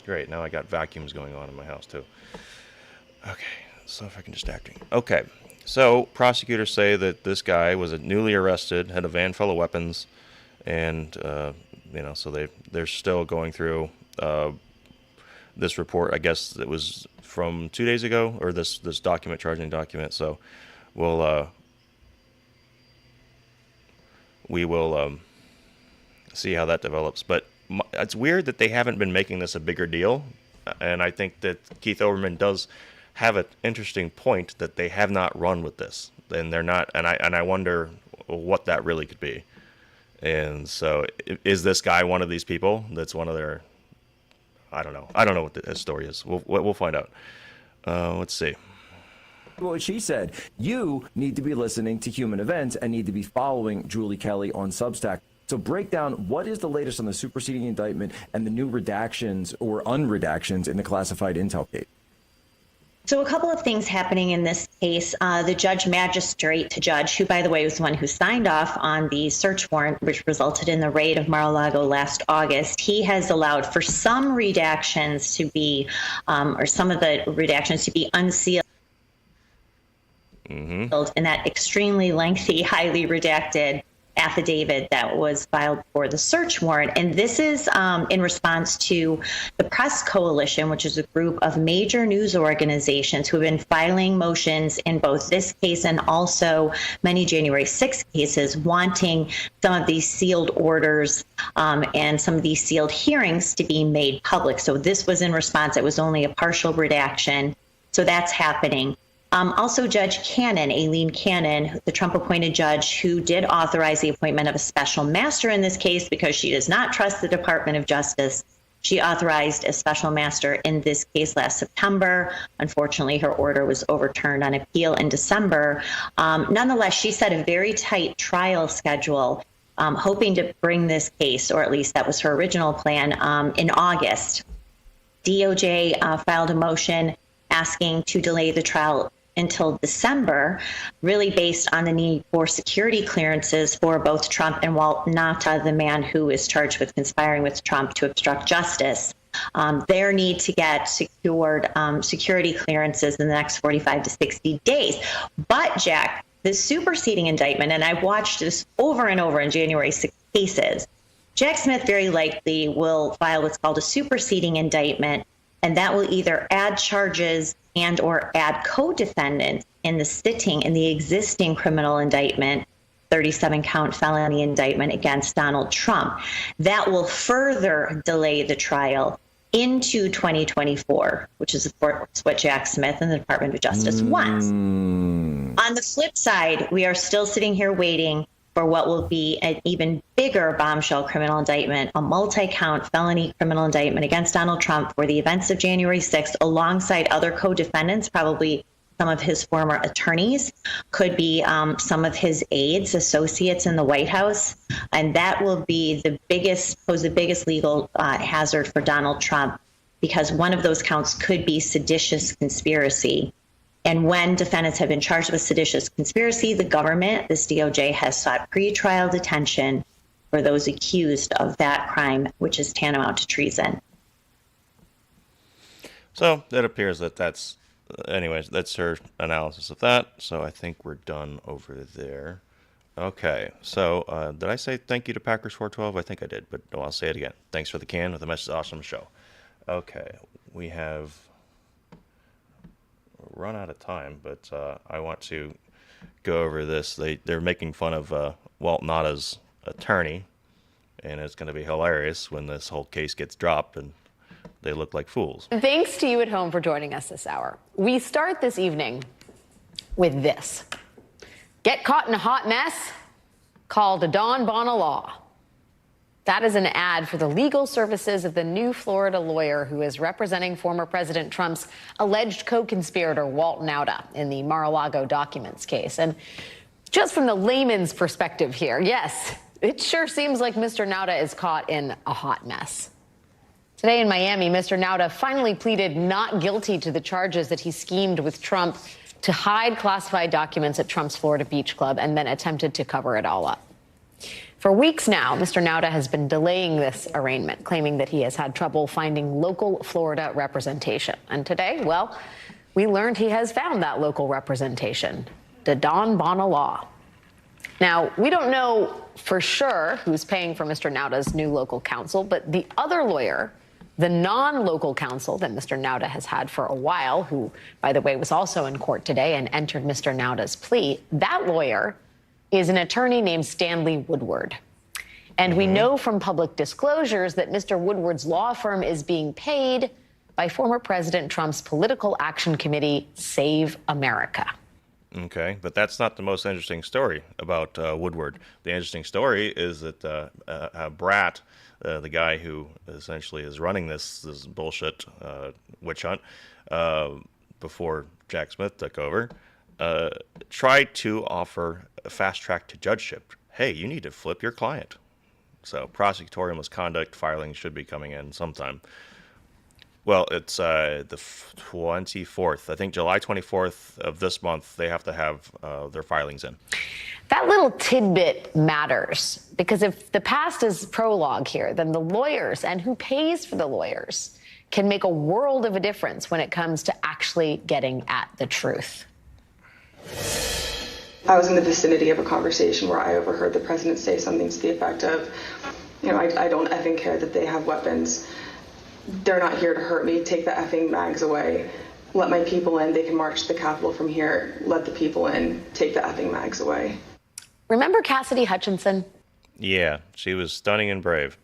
Great, now I got vacuums going on in my house too. Okay, so if I can distract you. Okay, so prosecutors say that this guy was newly arrested, had a van full of weapons, and so they're still going through this report. I guess it was from 2 days ago, or this charging document. So we will see how that develops. But it's weird that they haven't been making this a bigger deal, and I think that Keith Olbermann does have an interesting point that they have not run with this, and they're not, and I wonder what that really could be. And so, is this guy one of these people? That's one of their. I don't know what the story is. We'll find out. Let's see. What she said, you need to be listening to Human Events and need to be following Julie Kelly on Substack. So break down what is the latest on the superseding indictment and the new redactions or unredactions in the classified intel case. So a couple of things happening in this case. The magistrate judge, who, by the way, was the one who signed off on the search warrant, which resulted in the raid of Mar-a-Lago last August, he has allowed for some redactions to be, or some of the redactions to be unsealed. Mm-hmm. In that extremely lengthy, highly redacted affidavit that was filed for the search warrant. And this is in response to the Press Coalition, which is a group of major news organizations who have been filing motions in both this case and also many January 6 cases, wanting some of these sealed orders and some of these sealed hearings to be made public. So this was in response. It was only a partial redaction. So that's happening. Also, Judge Cannon, Aileen Cannon, the Trump-appointed judge who did authorize the appointment of a special master in this case because she does not trust the Department of Justice. She authorized a special master in this case last September. Unfortunately, her order was overturned on appeal in December. Nonetheless, she set a very tight trial schedule, hoping to bring this case, or at least that was her original plan, in August. DOJ filed a motion asking to delay the trial until December, really based on the need for security clearances for both Trump and Walt Nauta, the man who is charged with conspiring with Trump to obstruct justice. Their need to get secured security clearances in the next 45 to 60 days. But, Jack, the superseding indictment, and I've watched this over and over in January 6 cases, Jack Smith very likely will file what's called a superseding indictment, and that will either add charges and or add co-defendants in the existing criminal indictment, 37-count felony indictment against Donald Trump. That will further delay the trial into 2024, which is, of course, what Jack Smith and the Department of Justice wants. On the flip side, we are still sitting here waiting for what will be an even bigger bombshell criminal indictment, a multi-count felony criminal indictment against Donald Trump for the events of January 6th, alongside other co-defendants, probably some of his former attorneys, could be some of his aides, associates in the White House. And that will be pose the biggest legal hazard for Donald Trump, because one of those counts could be seditious conspiracy. And when defendants have been charged with seditious conspiracy, the government, this DOJ, has sought pretrial detention for those accused of that crime, which is tantamount to treason. So it appears that's her analysis of that. So I think we're done over there. Okay, so did I say thank you to Packers412? I think I did, but no, I'll say it again. Thanks for the can with a message. Awesome show. Okay, we have run out of time, but I want to go over this. They're making fun of Walt Nauta's attorney, and it's going to be hilarious when this whole case gets dropped and they look like fools. Thanks to you at home for joining us this hour. We start this evening with this. Get caught in a hot mess? Call the Don Bona Law. That is an ad for the legal services of the new Florida lawyer who is representing former President Trump's alleged co-conspirator Walt Nauta in the Mar-a-Lago documents case. And just from the layman's perspective here, yes, it sure seems like Mr. Nauta is caught in a hot mess. Today in Miami, Mr. Nauta finally pleaded not guilty to the charges that he schemed with Trump to hide classified documents at Trump's Florida Beach Club and then attempted to cover it all up. For weeks now, Mr. Nauta has been delaying this arraignment, claiming that he has had trouble finding local Florida representation. And today, well, we learned he has found that local representation, the Don Bona Law. Now, we don't know for sure who's paying for Mr. Nauta's new local counsel, but the other lawyer, the non-local counsel that Mr. Nauta has had for a while, who, by the way, was also in court today and entered Mr. Nauta's plea, that lawyer is an attorney named Stanley Woodward. And we know from public disclosures that Mr. Woodward's law firm is being paid by former President Trump's political action committee, Save America. Okay, but that's not the most interesting story about Woodward. The interesting story is that Bratt, the guy who essentially is running this bullshit witch hunt before Jack Smith took over, tried to offer a fast track to judgeship. Hey, you need to flip your client. So prosecutorial misconduct filings should be coming in sometime. Well, it's the 24th. I think July 24th of this month, they have to have their filings in. That little tidbit matters, because if the past is prologue here, then the lawyers and who pays for the lawyers can make a world of a difference when it comes to actually getting at the truth. I was in the vicinity of a conversation where I overheard the president say something to the effect of, I don't effing care that they have weapons. They're not here to hurt me. Take the effing mags away. Let my people in. They can march to the Capitol from here. Let the people in. Take the effing mags away. Remember Cassidy Hutchinson? Yeah, she was stunning and brave.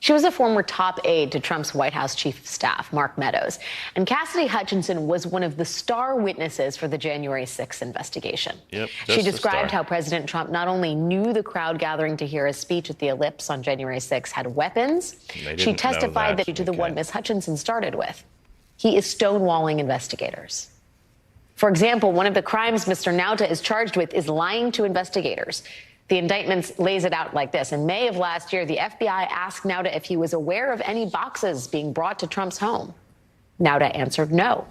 She was a former top aide to Trump's White House chief of staff, Mark Meadows. And Cassidy Hutchinson was one of the star witnesses for the January 6th investigation. Yep, she described how President Trump not only knew the crowd gathering to hear his speech at the Ellipse on January 6th had weapons, she testified that to the one Ms. Hutchinson started with. He is stonewalling investigators. For example, one of the crimes Mr. Nauta is charged with is lying to investigators. The indictment lays it out like this. In May of last year, the FBI asked Nauta if he was aware of any boxes being brought to Trump's home. Nauta answered no.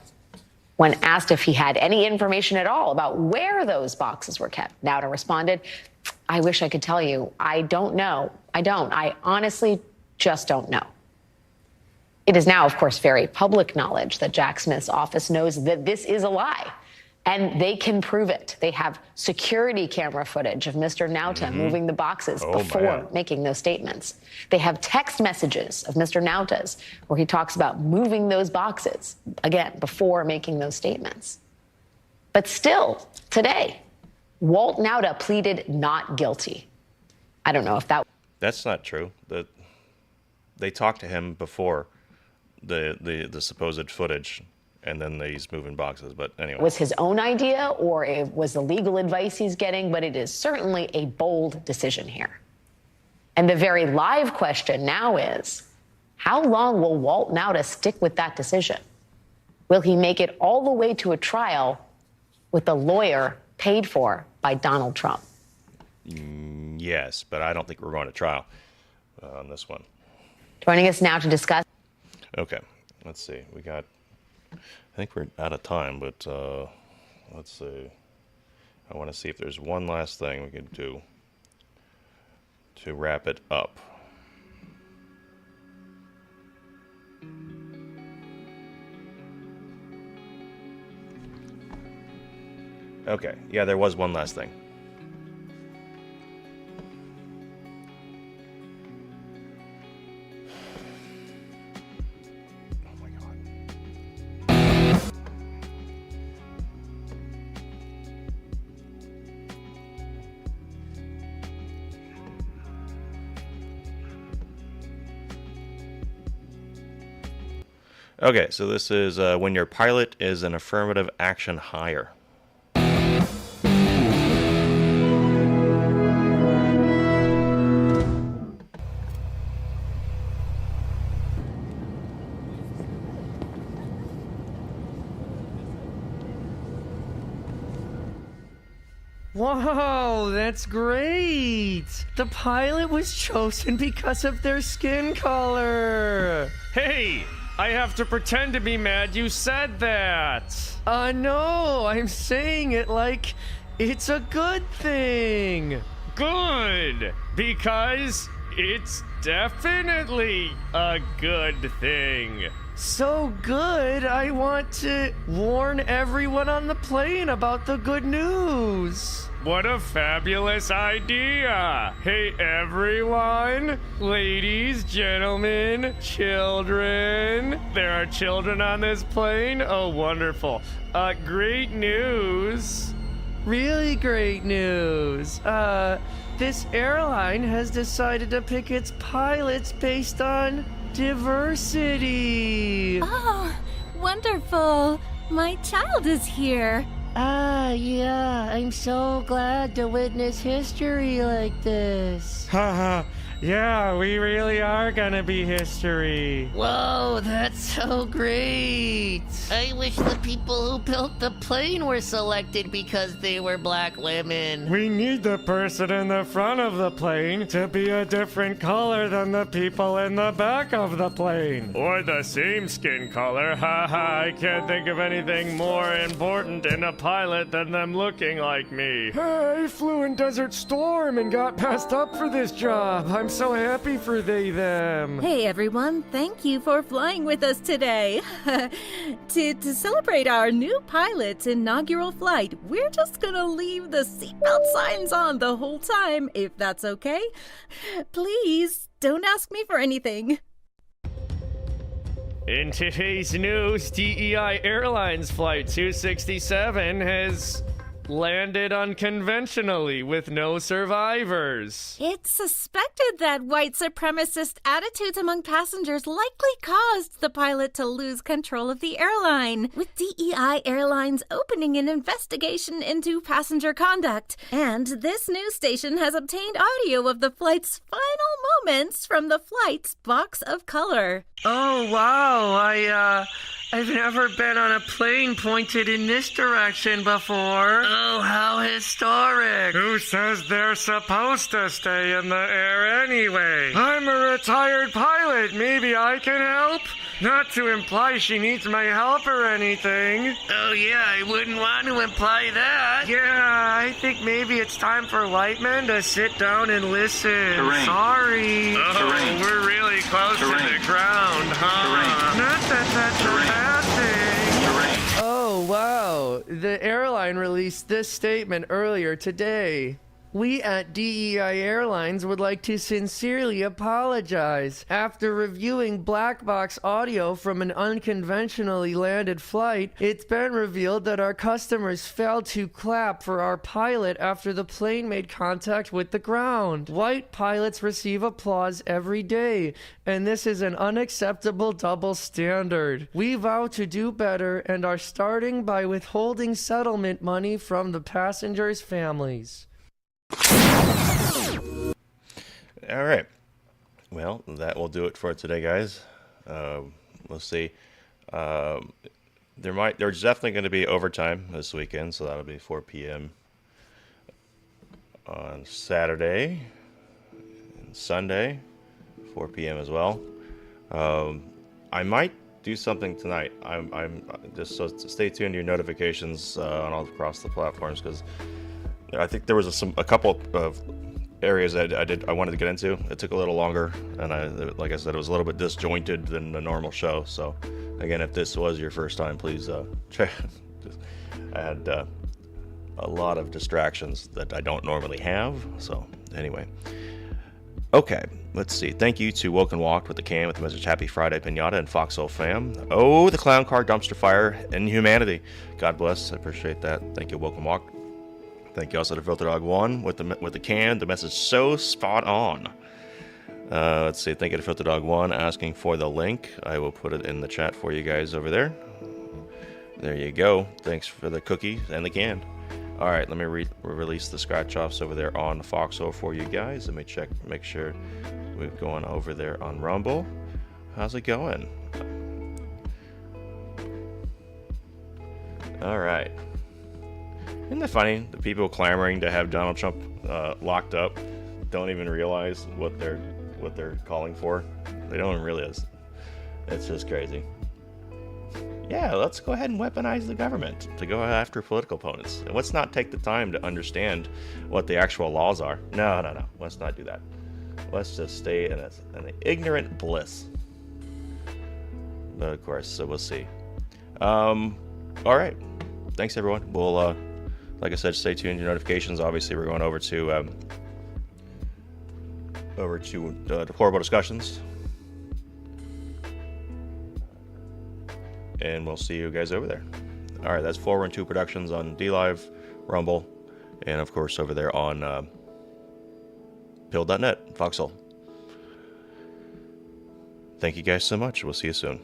When asked if he had any information at all about where those boxes were kept, Nauta responded, I wish I could tell you. I don't know. I don't. I honestly just don't know. It is now, of course, very public knowledge that Jack Smith's office knows that this is a lie. And they can prove it. They have security camera footage of Mr. Nauta moving the boxes before making those statements. They have text messages of Mr. Nauta's where he talks about moving those boxes, again, before making those statements. But still, today, Walt Nauta pleaded not guilty. I don't know if that... That's not true. They talked to him before the supposed footage. And then he's moving boxes, but anyway. Was his own idea or it was the legal advice he's getting, but it is certainly a bold decision here. And the very live question now is, how long will Walt Nauta stick with that decision? Will he make it all the way to a trial with a lawyer paid for by Donald Trump? Yes, but I don't think we're going to trial on this one. Joining us now to discuss. Okay, let's see. I think we're out of time, but let's see. I want to see if there's one last thing we can do to wrap it up. Okay, yeah, there was one last thing. Okay, so this is when your pilot is an affirmative action hire. Whoa, that's great! The pilot was chosen because of their skin color! Hey! I have to pretend to be mad you said that! No, I'm saying it like it's a good thing! Good! Because it's definitely a good thing! So good, I want to warn everyone on the plane about the good news. What a fabulous idea! Hey everyone! Ladies, gentlemen, children! There are children on this plane? Oh, wonderful. Great news! Really great news. This airline has decided to pick its pilots based on diversity. Oh, wonderful. My child is here. Yeah, I'm so glad to witness history like this. Haha, yeah, we really are gonna be history. Whoa, that's so great. I wish the people who built the plane were selected because they were black women. We need the person in the front of the plane to be a different color than the people in the back of the plane. Or the same skin color. Haha, I can't think of anything more important in a pilot than them looking like me. I flew in Desert Storm and got passed up for this job. I'm so happy for they, them. Hey everyone, thank you for flying with us today. To celebrate our new pilot's inaugural flight, we're just gonna leave the seatbelt signs on the whole time, if that's okay. Please, don't ask me for anything. In today's news, DEI Airlines Flight 267 has landed unconventionally with no survivors. It's suspected that white supremacist attitudes among passengers likely caused the pilot to lose control of the airline, with DEI Airlines opening an investigation into passenger conduct. And this news station has obtained audio of the flight's final moments from the flight's box of color. Oh, wow, I've never been on a plane pointed in this direction before. Oh, how historic. Who says they're supposed to stay in the air anyway? I'm a retired pilot. Maybe I can help? Not to imply she needs my help or anything. Oh, yeah, I wouldn't want to imply that. Yeah, I think maybe it's time for white men to sit down and listen. Terrain. Sorry. Oh, Terrain. We're really close to the ground, huh? Not that that's a bad thing. Oh, wow. The airline released this statement earlier today. We at DEI Airlines would like to sincerely apologize. After reviewing black box audio from an unconventionally landed flight, it's been revealed that our customers failed to clap for our pilot after the plane made contact with the ground. White pilots receive applause every day, and this is an unacceptable double standard. We vow to do better and are starting by withholding settlement money from the passengers' families. All right. Well, that will do it for today, guys. We'll see. There's definitely going to be overtime this weekend, so that'll be 4 p.m. on Saturday and Sunday, 4 p.m. as well. I might do something tonight. I'm just so stay tuned to your notifications on all across the platforms, because I think there was a couple of areas that I wanted to get into. It took a little longer, and like I said, it was a little bit disjointed than the normal show. So again, if this was your first time, please check. I had a lot of distractions that I don't normally have. So anyway, okay, let's see. Thank you to Woke and Walked with the Can with the message Happy Friday Pinata and Foxhole Fam. Oh, the Clown Car Dumpster Fire and Humanity. God bless. I appreciate that. Thank you, Woke and Walked. Thank you also to Filter Dog 1 with the can. The message so spot on. Let's see. Thank you to Filter Dog 1 asking for the link. I will put it in the chat for you guys over there. There you go. Thanks for the cookie and the can. All right, let me release the scratch offs over there on Foxhole for you guys. Let me check, make sure we're going over there on Rumble. How's it going? All right. Isn't it funny? The people clamoring to have Donald Trump locked up don't even realize what they're calling for. They don't realize. It's just crazy. Yeah, let's go ahead and weaponize the government to go after political opponents. And let's not take the time to understand what the actual laws are. No. Let's not do that. Let's just stay in an ignorant bliss. But of course, so we'll see. All right. Thanks, everyone. We'll, like I said, stay tuned to your notifications. Obviously, we're going over to deplorable discussions. And we'll see you guys over there. All right, that's 412 Productions on DLive, Rumble, and of course over there on Pill.net, Foxhole. Thank you guys so much. We'll see you soon.